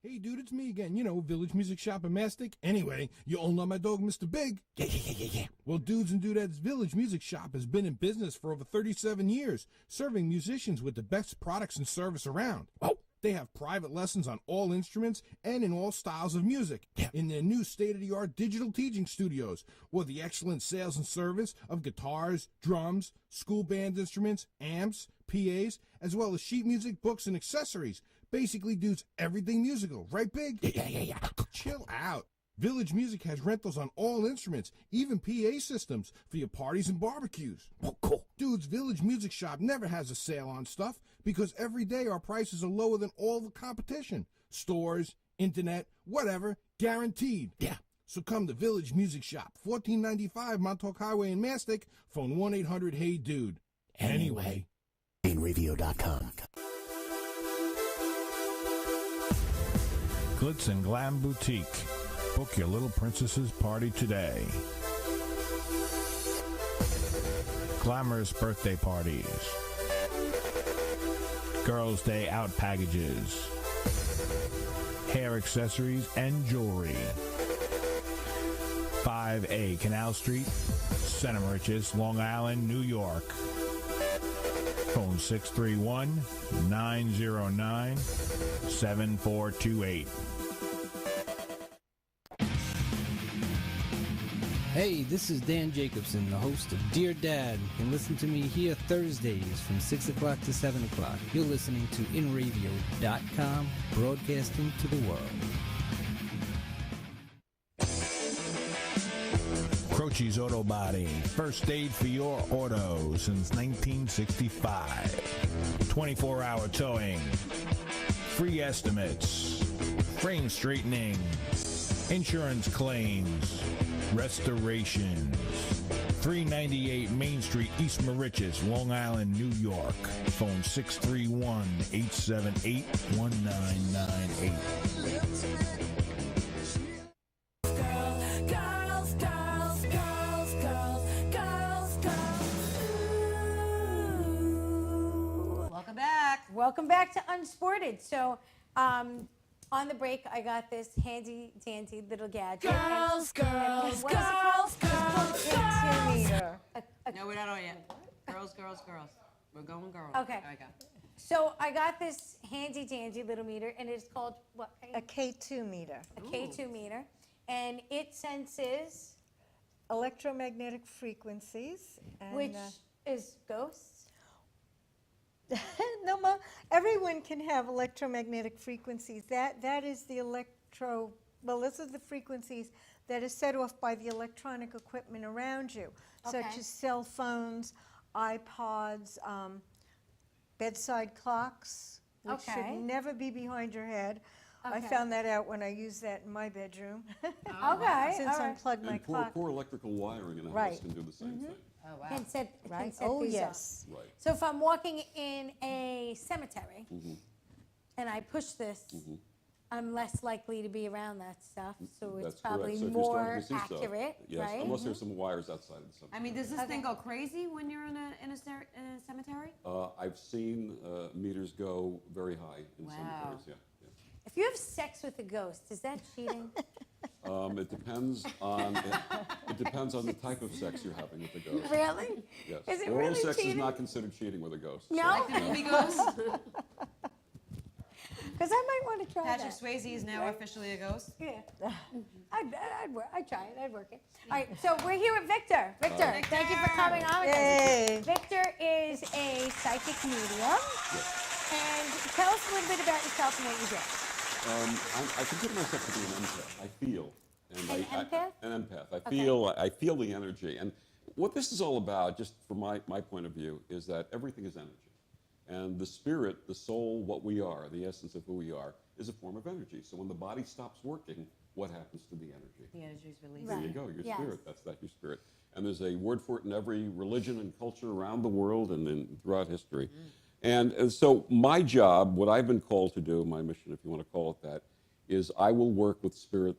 Hey, dude, it's me again. You know, Village Music Shop in Mastic. Anyway, you all know my dog, Mr. Big. Yeah. Well, Dudes and Dudettes Village Music Shop has been in business for over 37 years, serving musicians with the best products and service around. Oh, they have private lessons on all instruments and in all styles of music in their new state-of-the-art digital teaching studios, with the excellent sales and service of guitars, drums, school band instruments, amps, PAs, as well as sheet music, books, and accessories. Basically, dudes, everything musical, right, Big? Yeah. Chill out. Village Music has rentals on all instruments, even PA systems for your parties and barbecues. Oh, cool. Dudes, Village Music Shop never has a sale on stuff because every day our prices are lower than all the competition. Stores, internet, whatever, guaranteed. Yeah. So come to Village Music Shop, 1495 Montauk Highway in Mastic, phone 1-800-HEY-DUDE. Anyway. BaneReview.com. Glitz and Glam Boutique. Book your little princess's party today. Glamorous birthday parties. Girls' Day out packages. Hair accessories and jewelry. 5A Canal Street, Center Riches, Long Island, New York. Phone 631-909-7428. Hey, this is Dan Jacobson, the host of Dear Dad. You can listen to me here Thursdays from 6 o'clock to 7 o'clock. You're listening to InRadio.com, broadcasting to the world. Bocci's Auto Body. First aid for your auto since 1965. 24-hour towing. Free estimates. Frame straightening. Insurance claims. Restorations. 398 Main Street, East Moriches, Long Island, New York. Phone 631-878-1998. Girls, girls, girls, girls, girls, girls. Ooh. Welcome back. Welcome back to Unsported. So, on the break, I got this handy dandy little gadget. Girls, girls, What is it girls, called? girls, K2 No, we're not on yet. Girls, girls, girls. We're going girls. Okay. There we go. So I got this handy dandy little meter, and it's called what? A K2 meter. A K2 meter, and it senses Electromagnetic frequencies. And, which is ghosts. no, everyone can have electromagnetic frequencies. That is the this is the frequencies that is set off by the electronic equipment around you, such Okay. as cell phones, iPods, bedside clocks, which Okay. should never be behind your head. I Okay. found that out when I used that in my bedroom. Okay, Since all I right. unplugged my And clock. poor electrical wiring in a Right. house can do the same thing. Oh, wow. Can set Right? set Oh, these yes. Right. up. So if I'm walking in a cemetery and I push this, I'm less likely to be around that stuff. So it's That's probably correct. So if you're starting more to see stuff, accurate, yes, right? unless there's some wires outside of the cemetery. I mean, does this thing go crazy when you're in a cemetery? I've seen meters go very high in Wow. cemeteries. Yeah. If you have sex with a ghost, is that cheating? It depends on the type of sex you're having with the ghost. Really? Yes. Is it Oral really sex cheating? is not considered cheating with a ghost. No? Like the movie Ghost? Because I might want to try Patrick that. Swayze is now officially a ghost. Yeah. I'd try it. I'd work it. All right, so we're here with Victor. Victor, thank you for coming on with us. Yay. Victor is a psychic medium. And tell us a little bit about yourself and what you do. I consider myself to be an empath. I feel. And An empath? An empath. I feel the energy. And what this is all about, just from my point of view, is that everything is energy. And the spirit, the soul, what we are, the essence of who we are, is a form of energy. So when the body stops working, what happens to the energy? The energy's released. There you go, your Yes. spirit. That's your spirit. And there's a word for it in every religion and culture around the world and throughout history. And so my job, what I've been called to do, my mission, if you want to call it that, is I will work with spirit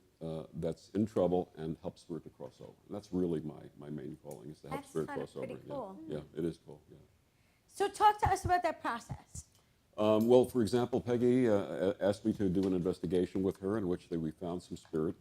that's in trouble and help spirit to cross over. And that's really my main calling, is to help That's spirit kind of cross over. pretty cool. Yeah, it is cool. Yeah. So talk to us about that process. Well, for example, Peggy asked me to do an investigation with her in which we found some spirit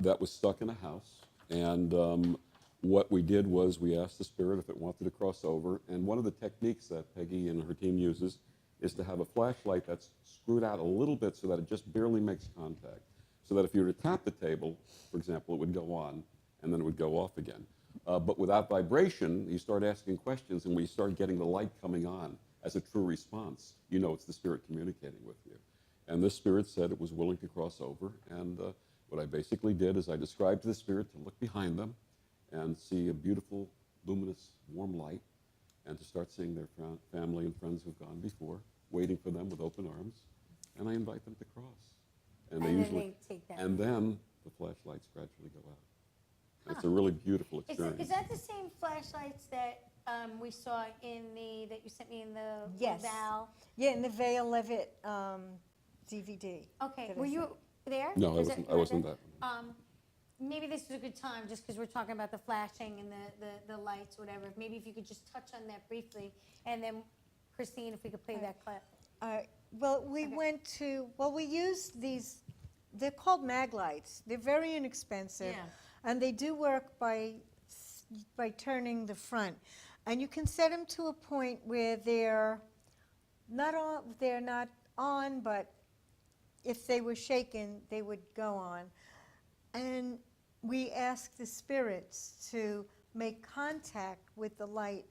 that was stuck in a house. And what we did was we asked the spirit if it wanted to cross over. And one of the techniques that Peggy and her team uses is to have a flashlight that's screwed out a little bit so that it just barely makes contact. So that if you were to tap the table, for example, it would go on and then it would go off again. But without vibration, you start asking questions, and when you start getting the light coming on as a true response, you know it's the spirit communicating with you. And this spirit said it was willing to cross over, and what I basically did is I described to the spirit to look behind them and see a beautiful, luminous, warm light, and to start seeing their family and friends who've gone before, waiting for them with open arms, and I invite them to cross. And then they take that. And then the flashlights gradually go out. It's a really beautiful experience. Is that the same flashlights that we saw that you sent me in the Yes. Val? Yeah, in the Vale Levitt DVD. Okay, that I were you sent. there? No, Was I wasn't that. Maybe this is a good time, just because we're talking about the flashing and the lights, whatever. Maybe if you could just touch on that briefly, and then Christine, if we could play that clip. Well, we used these, they're called mag lights. They're very inexpensive. Yeah. And they do work by turning the front. And you can set them to a point where they're not on, but if they were shaken, they would go on. And we ask the spirits to make contact with the light,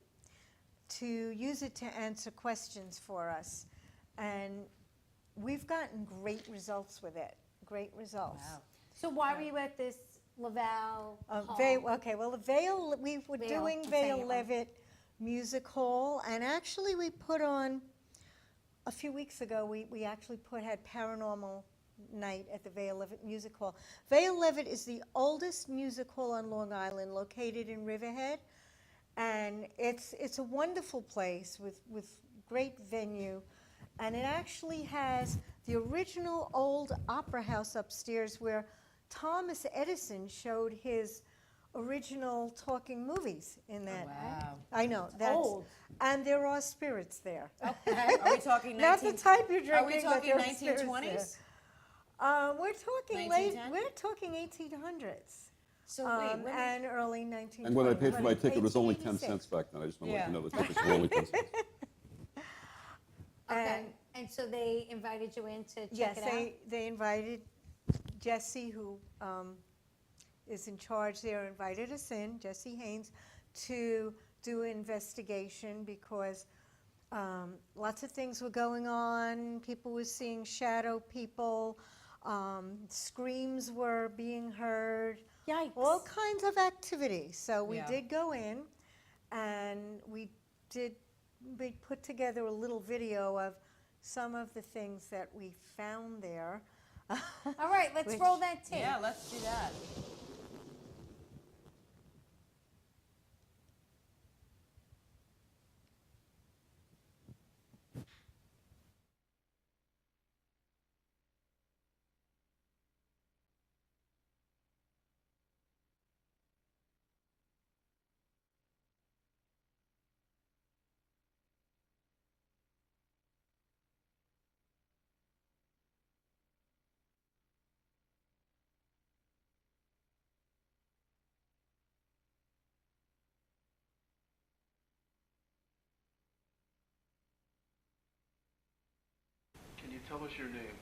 to use it to answer questions for us. And we've gotten great results with it, great results. Wow. So why were you at this Laval Hall. Okay, well, the Vale, we were doing I'm saying Vale it wrong. Levitt Music Hall, and actually we put on, a few weeks ago, we actually had Paranormal Night at the Vale Levitt Music Hall. Vale Levitt is the oldest music hall on Long Island, located in Riverhead, and it's a wonderful place with great venue, and it actually has the original old opera house upstairs where Thomas Edison showed his original talking movies in that. Wow. I know, that's old. And there are spirits there. Okay. Are we talking 19? Not the type you're drinking. Are we but talking there are spirits 1920s? there. We're talking late. 1910? We're talking 1800s. So wait, when And early 1920s. And when I paid for my ticket, it was only 10 1886. cents back then. I just want to let you Yeah. know the tickets were only 10 cents. Okay, and so they invited you in to check Yes, it out? they invited Jesse, who is in charge there, invited us in, Jesse Haynes, to do an investigation because lots of things were going on. People were seeing shadow people. Screams were being heard. Yikes. All kinds of activity. So we Yeah. did go in, and we put together a little video of some of the things that we found there. All right, let's Which- roll that tape. Yeah, let's do that. Can you tell us your name?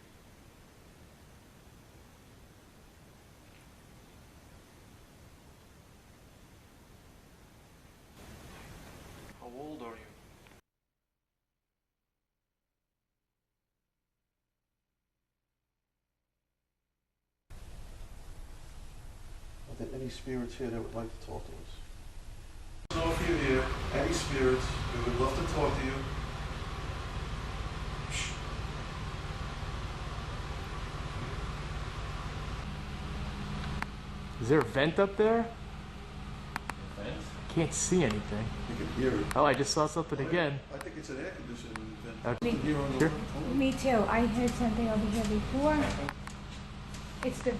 How old are you? Are there any spirits here that would like to talk to us? So if you're here, any spirits, we would love to talk to you. Is there a vent up there? Vent? Can't see anything. You can hear it. Oh, I just saw something again. I think it's an air conditioning vent. Okay. You can hear on the Sure. phone. Me too. I heard something over here before. It's the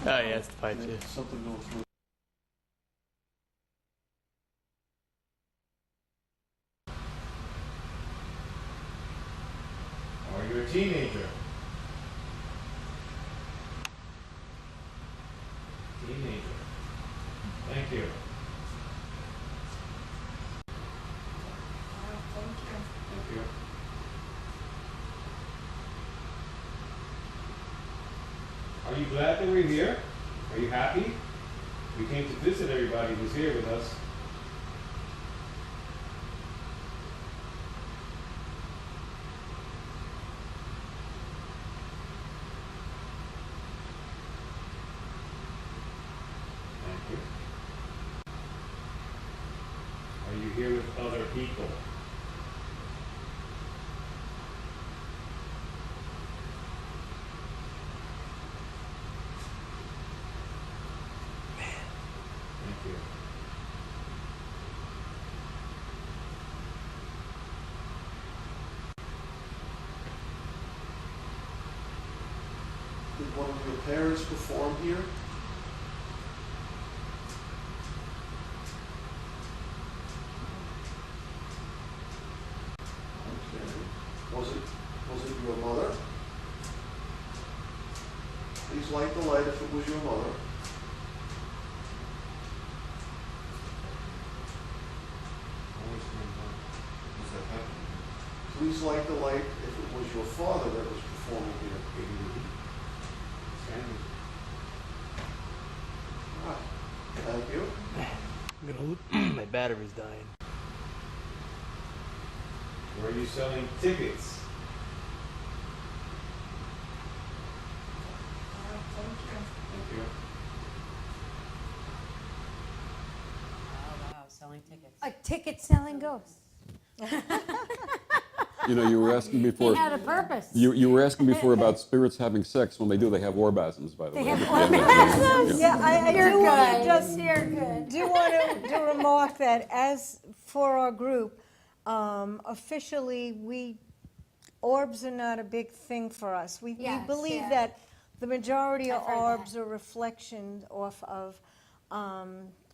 Oh yeah, it's the pipe too. Something going through. Are you a teenager? Teenager. Thank you. Thank you. Are you glad that we're here? Are you happy? We came to visit everybody who's here with us. Thank you. Are you here with other people? Thank you. Did one of your parents perform here? Okay. Was it your mother? Please light the light if it was your mother. Please light the light if it was your father that was performing here. Ah, thank you. I'm gonna my battery's dying. Were you selling tickets? Thank selling tickets. A ticket-selling ghost. You know, you were asking before. He had a purpose. You were asking before about spirits having sex. When they do, they have orgasms, by the way. They have orgasms? Yeah, I You're do want good. to just You're good. do want to remark that as for our group, officially, orbs are not a big thing for us. We Yes, believe yeah. that the majority of I've heard orbs are reflections off of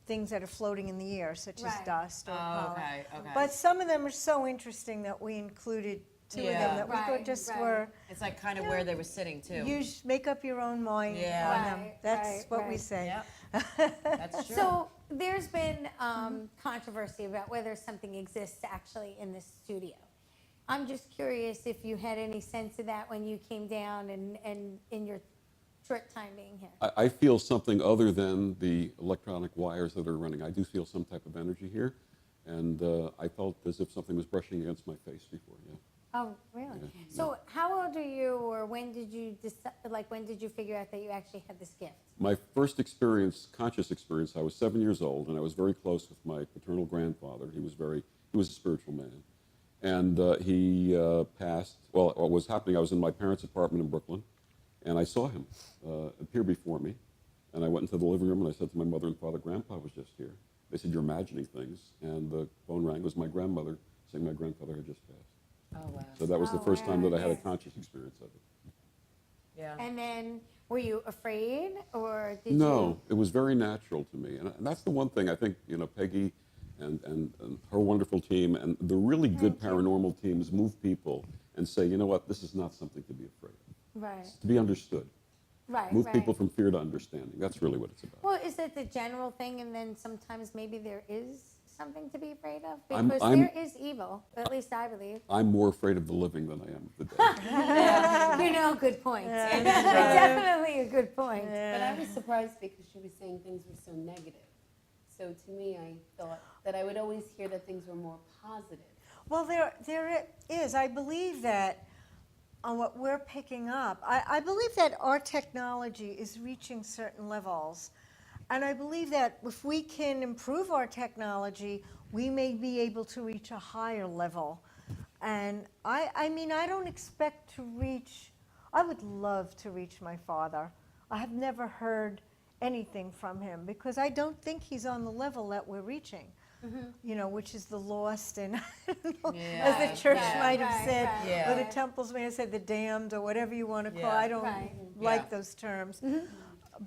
things that are floating in the air, such as Right. dust or pollen. Okay, okay. But some of them are so interesting that we included two of Yeah. them that we thought Right, just right. were. It's like kind of where they were sitting too. Make up your own mind Yeah. on them. Right, That's right, what we right. say. That's true. So there's been controversy about whether something exists actually in this studio. I'm just curious if you had any sense of that when you came down and in your short time being here. I feel something other than the electronic wires that are running. I do feel some type of energy here, and I felt as if something was brushing against my face before. Yeah. Oh, really? Yeah, So how old are you, or when did you decide, when did you figure out that you actually had this gift? My first experience, conscious experience, I was 7 years old, and I was very close with my paternal grandfather. He was a spiritual man, and he passed. Well, what was happening? I was in my parents' apartment in Brooklyn, and I saw him appear before me, and I went into the living room and I said to my mother and father, "Grandpa was just here." They said, "You're imagining things," and the phone rang. It was my grandmother saying my grandfather had just passed. Oh, wow. So that was the first time that I had a conscious experience of it. Yeah. And then, were you afraid, or did you? No, it was very natural to me, and that's the one thing I think, you know, Peggy and her wonderful team and the really good paranormal teams move people and say, you know what, this is not something to be afraid of. Right. It's to be understood. Right. Move right. people from fear to understanding. That's really what it's about. Well, is it the general thing, and then sometimes maybe there is something to be afraid of? I'm- Because I'm- there is evil, at least I believe. I'm more afraid of the living than I am of the dead. You know, good point. Yeah. Definitely a good point. But I was surprised because she was saying things were so negative. So to me, I thought that I would always hear that things were more positive. Well, there is. I believe that on what we're picking up, I believe that our technology is reaching certain levels. And I believe that if we can improve our technology, we may be able to reach a higher level. And I mean, I don't expect to reach, I would love to reach my father. I have never heard anything from him because I don't think he's on the level that we're reaching. You know, which is the lost and as the church might have said, or the temples may have said, the damned, or whatever you want to call. I don't like those terms.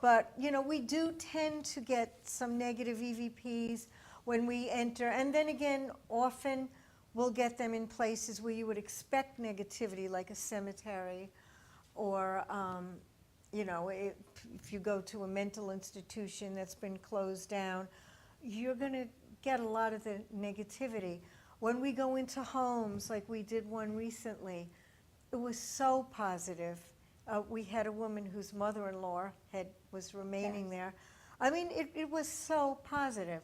But you know, we do tend to get some negative EVPs when we enter, and then again, often we'll get them in places where you would expect negativity, like a cemetery, or you know, if you go to a mental institution that's been closed down, you're going to get a lot of the negativity. When we go into homes, like we did one recently, it was so positive. We had a woman whose mother-in-law was remaining there. I mean, it was so positive.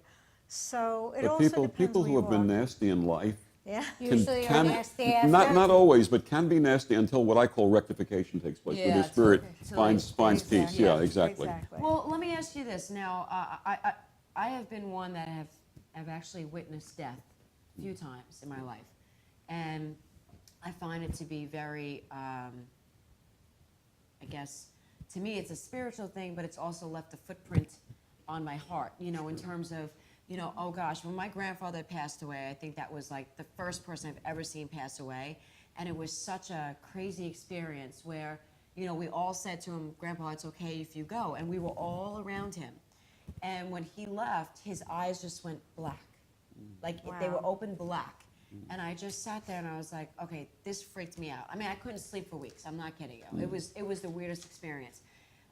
So it But also depends people where who you have been are. nasty in life Yeah. Usually are nasty after. not always, but can be nasty until what I call rectification takes place, where Yeah, their spirit till finds peace. exactly. Yeah, exactly. Well, let me ask you this. Now, I have been one that have actually witnessed death a few times in my life. And I find it to be very, I guess, to me it's a spiritual thing, but it's also left a footprint on my heart, you know, in terms of, you know, oh gosh, when my grandfather passed away, I think that was like the first person I've ever seen pass away. And it was such a crazy experience where, you know, we all said to him, "Grandpa, it's okay if you go." And we were all around him. And when he left, his eyes just went black. Like they were open black. And I just sat there and I was like, okay, this freaked me out. I mean, I couldn't sleep for weeks. I'm not kidding you. It was the weirdest experience.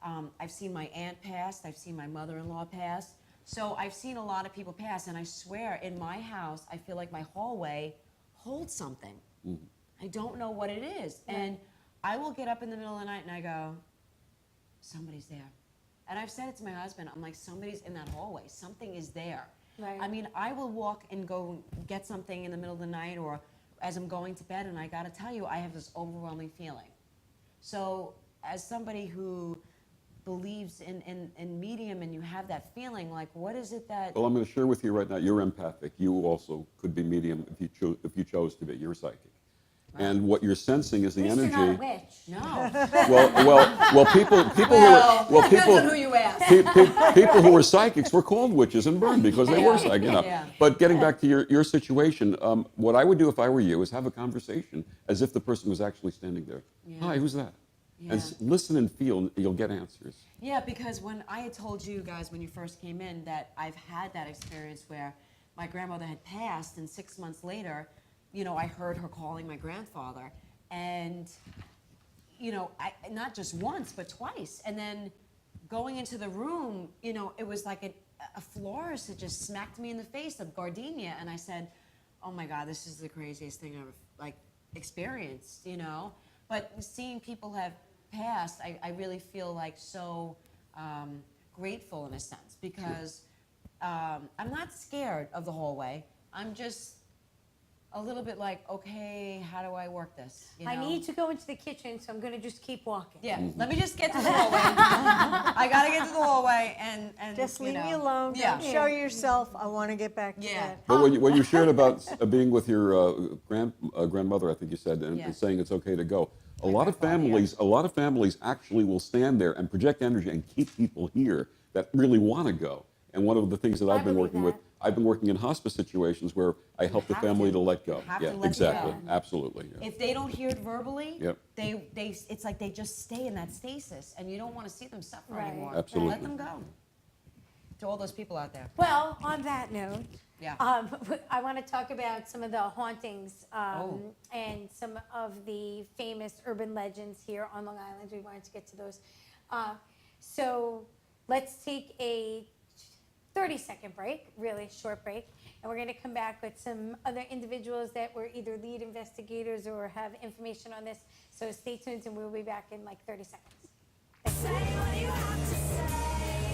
I've seen my aunt pass. I've seen my mother-in-law pass. So I've seen a lot of people pass. And I swear, in my house, I feel like my hallway holds something. I don't know what it is. And I will get up in the middle of the night and I go, somebody's there. And I've said it to my husband. I'm like, somebody's in that hallway. Something is there. Right. I mean, I will walk and go get something in the middle of the night or as I'm going to bed, and I got to tell you, I have this overwhelming feeling. So as somebody who believes in medium and you have that feeling, like what is it that... Well, I'm going to share with you right now, you're empathic. You also could be medium if you chose to be. You're psychic. And what you're sensing is the At least energy. you're not a witch. No. Well, people Depends on who you ask. people who were psychics were called witches and burned because they were psychic. You know. Yeah. But getting back to your situation, what I would do if I were you is have a conversation as if the person was actually standing there. Yeah. Hi, who's that? Yeah. And listen and feel, and you'll get answers. Yeah, because when I had told you guys when you first came in that I've had that experience where my grandmother had passed, and 6 months later, you know, I heard her calling my grandfather, and, you know, not just once, but twice. And then going into the room, you know, it was like a florist had just smacked me in the face of gardenia, and I said, oh my God, this is the craziest thing I've, like, experienced, you know? But seeing people have passed, I really feel like so grateful in a sense, because I'm not scared of the hallway. I'm just a little bit like, okay, how do I work this? You know? I need to go into the kitchen, so I'm going to just keep walking. Yeah, let me just get to the hallway. I got to get to the hallway and Just leave you know, me alone. Yeah. Don't show yourself. I want to get back to bed. But when you shared about being with your grandmother, I think you said, and saying it's okay to go, a lot of families actually will stand there and project energy and keep people here that really want to go. And one of the things that I've been working with, I've been working in hospice situations where I help the family to let go. Have Yeah, to let exactly, go. absolutely. Yeah. If they don't hear it verbally, Yep. it's like they just stay in that stasis, and you don't want to see them suffer Right. anymore. Absolutely. Let them go. To all those people out there. Well, on that note, Yeah. I want to talk about some of the hauntings Oh. and some of the famous urban legends here on Long Island. We wanted to get to those. So let's take a 30-second break, really short break, and we're going to come back with some other individuals that were either lead investigators or have information on this. So stay tuned, and we'll be back in like 30 seconds. Say what you have to say,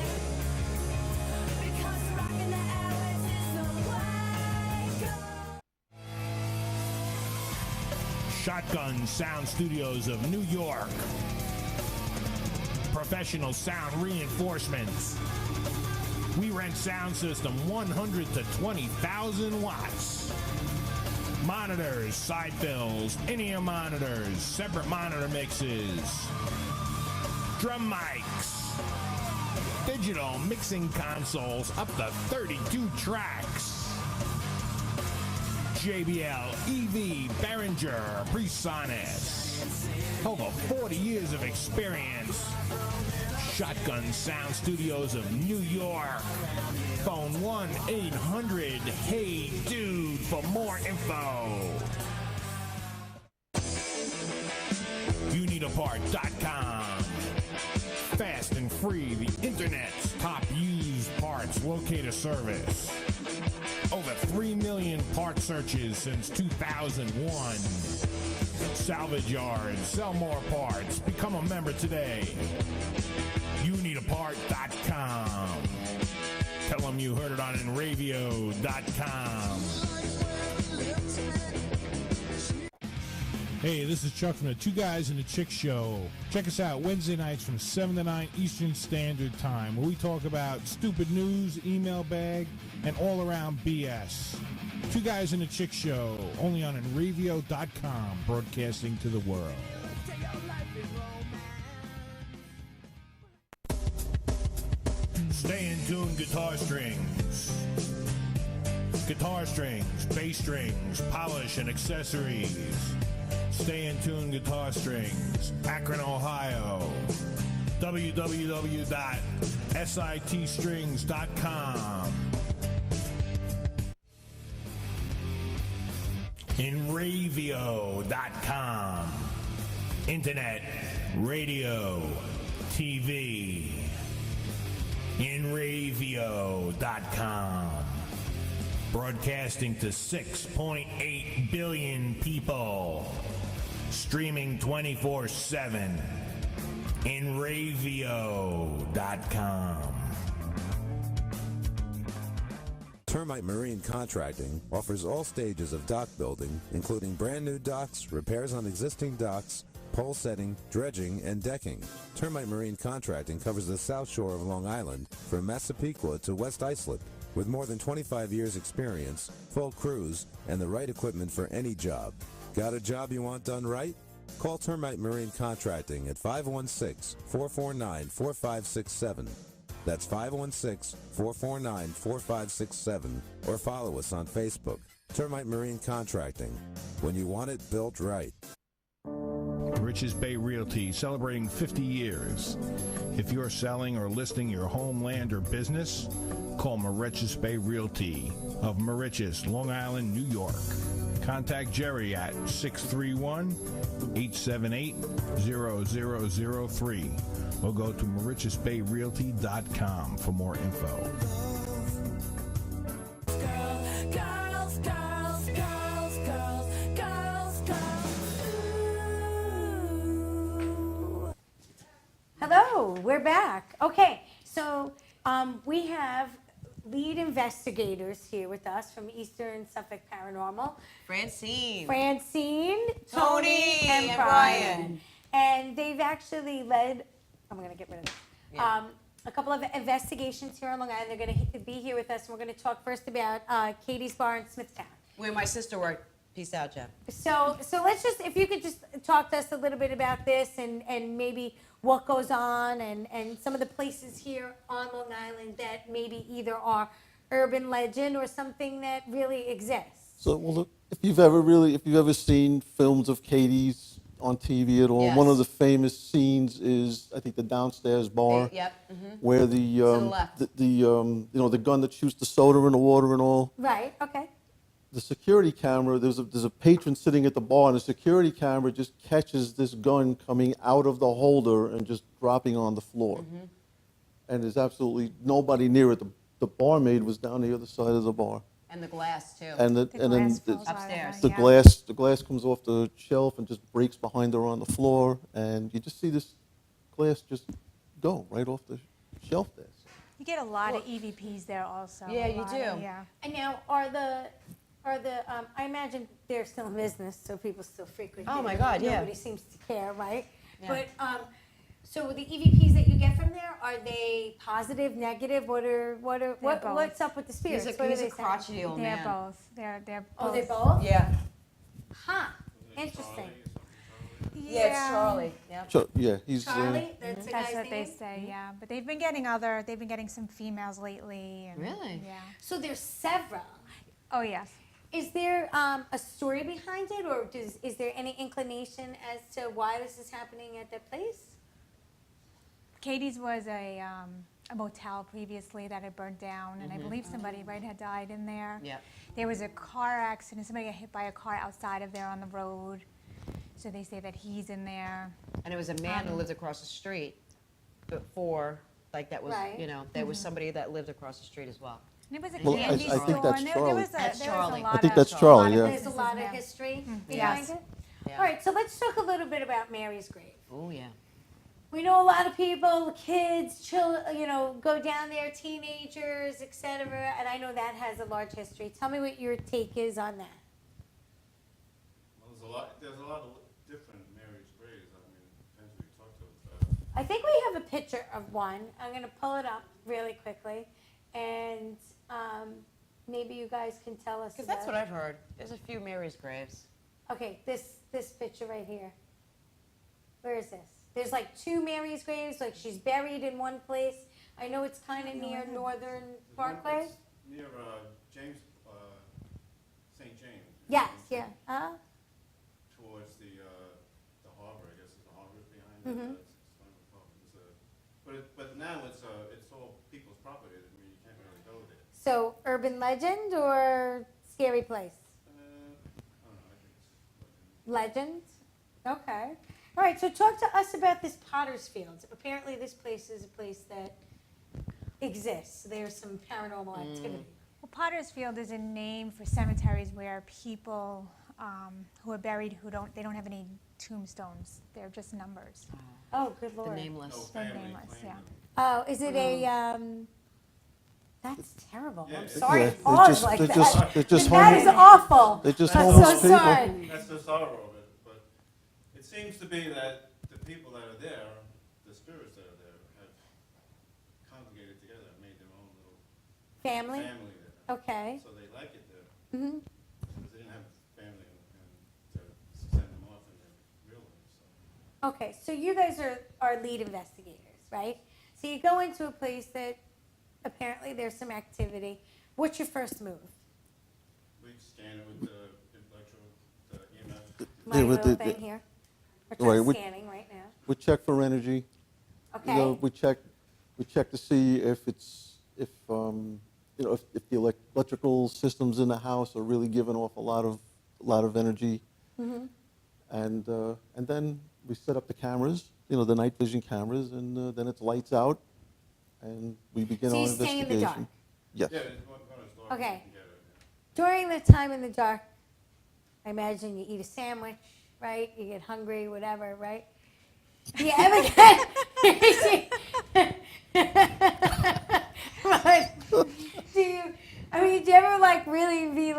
because rocking the airwaves is the way. Shotgun Sound Studios of New York. Professional sound reinforcements. We rent sound system 100 to 20,000 watts. Monitors, side fills, in-ear monitors, separate monitor mixes. Drum mics. Digital mixing consoles up to 32 tracks. JBL, EV, Behringer, Presonus. Over 40 years of experience. Shotgun Sound Studios of New York. Phone 1-800-HEY-DUDE for more info. YouNeedAPart.com. Fast and free, the internet's top used parts locator service. Over 3 million part searches since 2001. Salvage yards, sell more parts. Become a member today. YouNeedAPart.com. Tell them you heard it on InRavio.com. Hey, this is Chuck from the Two Guys and the Chick Show. Check us out Wednesday nights from 7 to 9 Eastern Standard Time, where we talk about stupid news, email bag, and all-around BS. Two Guys and the Chick Show, only on InRavio.com, broadcasting to the world. Stay in tune guitar strings. Guitar strings, bass strings, polish and accessories. Stay in tune guitar strings. Akron, Ohio. www.sitstrings.com. InRavio.com. Internet, radio, TV. InRavio.com. Broadcasting to 6.8 billion people. Streaming 24/7. InRavio.com. Termite Marine Contracting offers all stages of dock building, including brand new docks, repairs on existing docks, pole setting, dredging, and decking. Termite Marine Contracting covers the south shore of Long Island from Massapequa to West Islip. With more than 25 years experience, full crews, and the right equipment for any job. Got a job you want done right? Call Termite Marine Contracting at 516-449-4567. That's 516-449-4567, or follow us on Facebook. Termite Marine Contracting. When you want it built right. Riches Bay Realty, celebrating 50 years. If you're selling or listing your home, land, or business, call Mauritius Bay Realty of Mauritius, Long Island, New York. Contact Jerry at 631-878-0003 or go to MauritiusBayRealty.com for more info. Girls, girls, girls, girls, girls, girls. Ooh. Hello, we're back. Okay, so we have lead investigators here with us from Eastern Suffolk Paranormal. Francine, Tony, and Brian. And they've actually led, I'm going to get rid of this, a couple of investigations here on Long Island. They're going to be here with us, and we're going to talk first about Katie's Bar in Smithtown. where my sister worked. Peace out, Jeff. So let's just, if you could just talk to us a little bit about this and maybe what goes on and some of the places here on Long Island that maybe either are urban legend or something that really exists. So, well, look, if you've ever seen films of Katie's on TV at all, Yes. one of the famous scenes is, I think, the downstairs bar, Yep. Mhm. where the you know, the gun that shoots the soda in the water and all. Right, okay. The security camera, there's a patron sitting at the bar, and the security camera just catches this gun coming out of the holder and just dropping on the floor. Mm-hmm. And there's absolutely nobody near it. The barmaid was down the other side of the bar. And the glass too. And then upstairs. the glass comes off the shelf and just breaks behind her on the floor, and you just see this glass just go right off the shelf there. You get a lot of EVPs there also. Yeah, a you lot do. of- yeah. And now, are the I imagine they're still in business, so people still frequent. Oh it. my God, yeah. Nobody seems to care, right? Yeah. But so the EVPs that you get from there, are they positive, negative? What's up with the spirits? He's What a are they crotchety old They're man. both. They're both. Oh, they're both? Yeah. Huh. Interesting. Yeah, it's Charlie. Yeah. Yeah, he's Charlie? That's the That's guy's what they name? say, yeah. But they've been getting some females lately. And, Really? Yeah. So there's several. Oh, yes. Is there a story behind it, or is there any inclination as to why this is happening at that place? Katie's was a motel previously that had burnt down, and I believe somebody had died in there. Yep. There was a car accident. Somebody got hit by a car outside of there on the road. So they say that he's in there. And it was a man who lived across the street before, like that was, Right. you know, there was somebody that lived across the street as well. And it was a Well, candy I store. think that's and there Charlie. was a, That's there Charlie. Was a lot I think of, that's Charlie, yeah. There's a lot of history behind Yes. it. Yeah. All right, so let's talk a little bit about Mary's grave. Oh, yeah. We know a lot of people, kids, children, go down there, teenagers, etc. And I know that has a large history. Tell me what your take is on that. Well, there's a lot of different Mary's graves. I mean, depends who you talk to. I think we have a picture of one. I'm going to pull it up really quickly, and maybe you guys can tell us. Because that's about what it. I've heard. There's a few Mary's graves. Okay, this picture right here. Where is this? There's like two Mary's graves. Like she's buried in one place. I know it's kind of near Northern Parkway. Near James, St. James. Yes, yeah. Towards the harbor, I guess it's the harbor behind Mhm. it. But now it's all people's property. I mean, you can't really go there. So urban legend or scary place? I don't know. I think it's Legend. Okay. All right. So talk to us about this Potter's Field. Apparently, this place is a place that exists. There's some paranormal activity. Well, Potter's Field is a name for cemeteries where people who are buried they don't have any tombstones. They're just numbers. Oh, good Lord. The nameless. They're nameless, yeah. Oh, is it a? That's terrible. Yeah, I'm it's- sorry Yeah, to pause like that. they're just that is homeless- awful. They're just I'm homeless so people. sorry. That's the sorrow of it. But it seems to be that the people that are there, the spirits that are there, have congregated together and made their own little Family? family there. Okay. So they like it there. Mm-hmm. Because they didn't have family and to send them off in their real life. So. Okay, so you guys are lead investigators, right? So you go into a place that apparently there's some activity. What's your first move? We scan it with the EMF. My little thing here. We're scanning right now. We check for energy. Okay. You know, we check to see if it's if the electrical systems in the house are really giving off a lot of energy. Mm-hmm. And then we set up the cameras, the night vision cameras, and then it's lights out, and we begin So our you stay in the dark? investigation. Yes. Yeah, when it's dark, Okay. you can get it. During the time in the dark, I imagine you eat a sandwich, right? You get hungry, whatever, right? Do you ever get... do you ever really be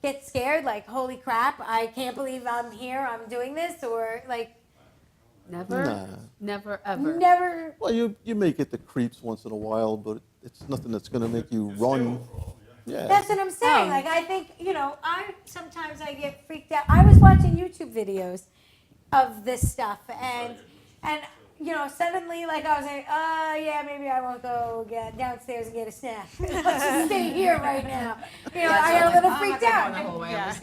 get scared, holy crap, I can't believe I'm here, I'm doing this, or Never? Nah. Never, ever. Never. Well, you may get the creeps once in a while, but it's nothing that's going to make you run. Yeah. That's what I'm saying. I think, sometimes I get freaked out. I was watching YouTube videos of this stuff, and suddenly, I was like, yeah, maybe I won't go downstairs and get a snack. Let's just stay here right now. I got a little freaked out.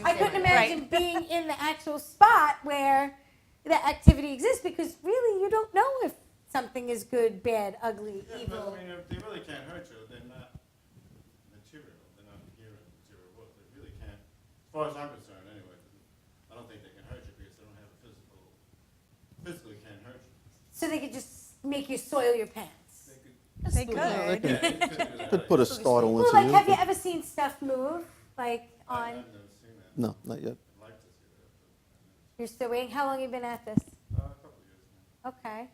I couldn't imagine being in the actual spot where the activity exists, because really you don't know if something is good, bad, ugly, evil. But, they really can't hurt you. They're not material. They're not here in material world. They really can't, as far as I'm concerned anyway. I don't think they can hurt you because they don't have a physically can't hurt you. So they could just make you soil your pants. They could. Could put a startle Well, into you. have you ever seen stuff move? On... No, not yet. You're still waiting? How long have you been at this? A couple of years now. Okay.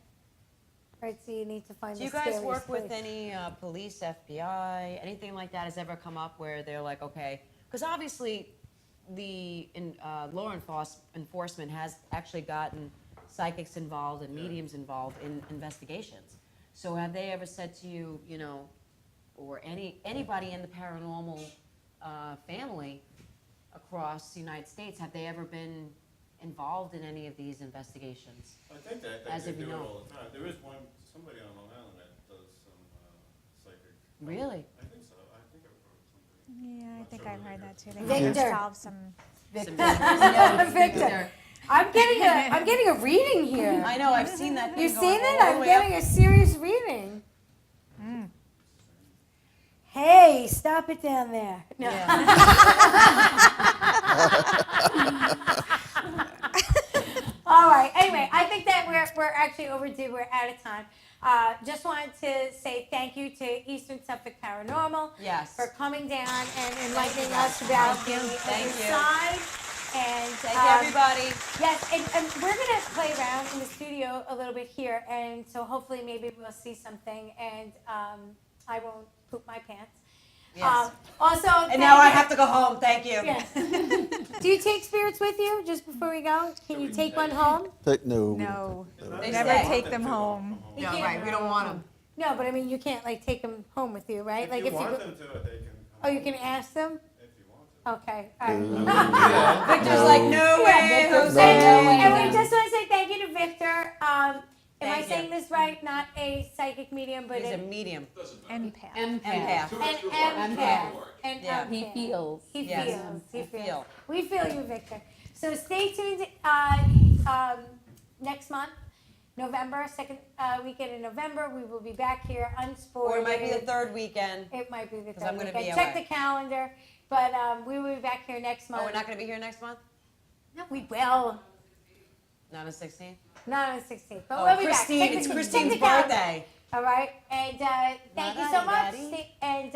Right, so you need to find Do the you guys scariest work with place. any police, FBI, anything like that has ever come up where they're like, okay, because obviously the law enforcement has actually gotten psychics involved and mediums involved in investigations. So have they ever said to you, or anybody in the paranormal family across the United States, have they ever been involved in any of these investigations? I think that As they if you do it know. all the time. There is somebody on Long Island that does some psychic. Really? I think so. I think I've heard somebody. Yeah, I think I've heard that too. They Victor. have to solve some. Victor. I'm getting a reading here. I know, I've seen that. You've thing seen going it? all the I'm way getting up. a serious reading. Hey, stop it down there. No. All right. Anyway, I think that we're actually overdue. We're out of time. Just wanted to say thank you to Eastern Suffolk Paranormal for coming down and enlightening us about the other side. And Thank you, everybody. Yes, and we're gonna play around in the studio a little bit here, and so hopefully maybe we'll see something, and I won't poop my pants. Yes. Also, And now I have to go home. Thank you. Yes. Do you take spirits with you just before we go? Can you take one home? No. No. They Never say. take them home. You No, can't- right, we don't want them. No, but I mean, you can't take them home with you, right? If you want go- them to, they can. Oh, you can ask them? If you want to. Okay, all right. Victor's like, no way, Jose, And no we just want to say thank you to Victor. Am I Thank saying you. this right? Not a psychic medium, but He's a medium. Empath. An Empath. empath. An Yeah. empath. He feels. He Yes. feels. He I feels. feel. We feel you, Victor. So stay tuned next month, November, second weekend in November. We will be back here, Unsported. Or it might be the third weekend. It might be the 'Cause third I'm gonna weekend. be Check away. the calendar. But we will be back here next month. Oh, we're not going to be here next month? No, we will. Not on the 16th? Not on the 16th. But Oh, we'll be Christine, back. it's Check Christine's the calendar. birthday. All right. And thank you so Bye-bye, much. Daddy. And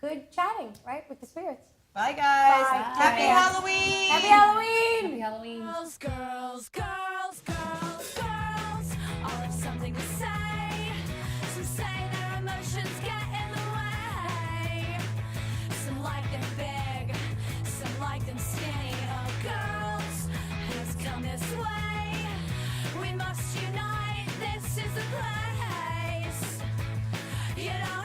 good chatting, right, with the spirits. Bye, guys. Bye. Happy Bye. Halloween. Happy Halloween. Happy Halloween. Girls, girls, girls, girls, girls, all have something to say. Some say their emotions get in the way. Some like them big, some like them skinny. Oh, girls, has come this way. just unite. This is the place. You don't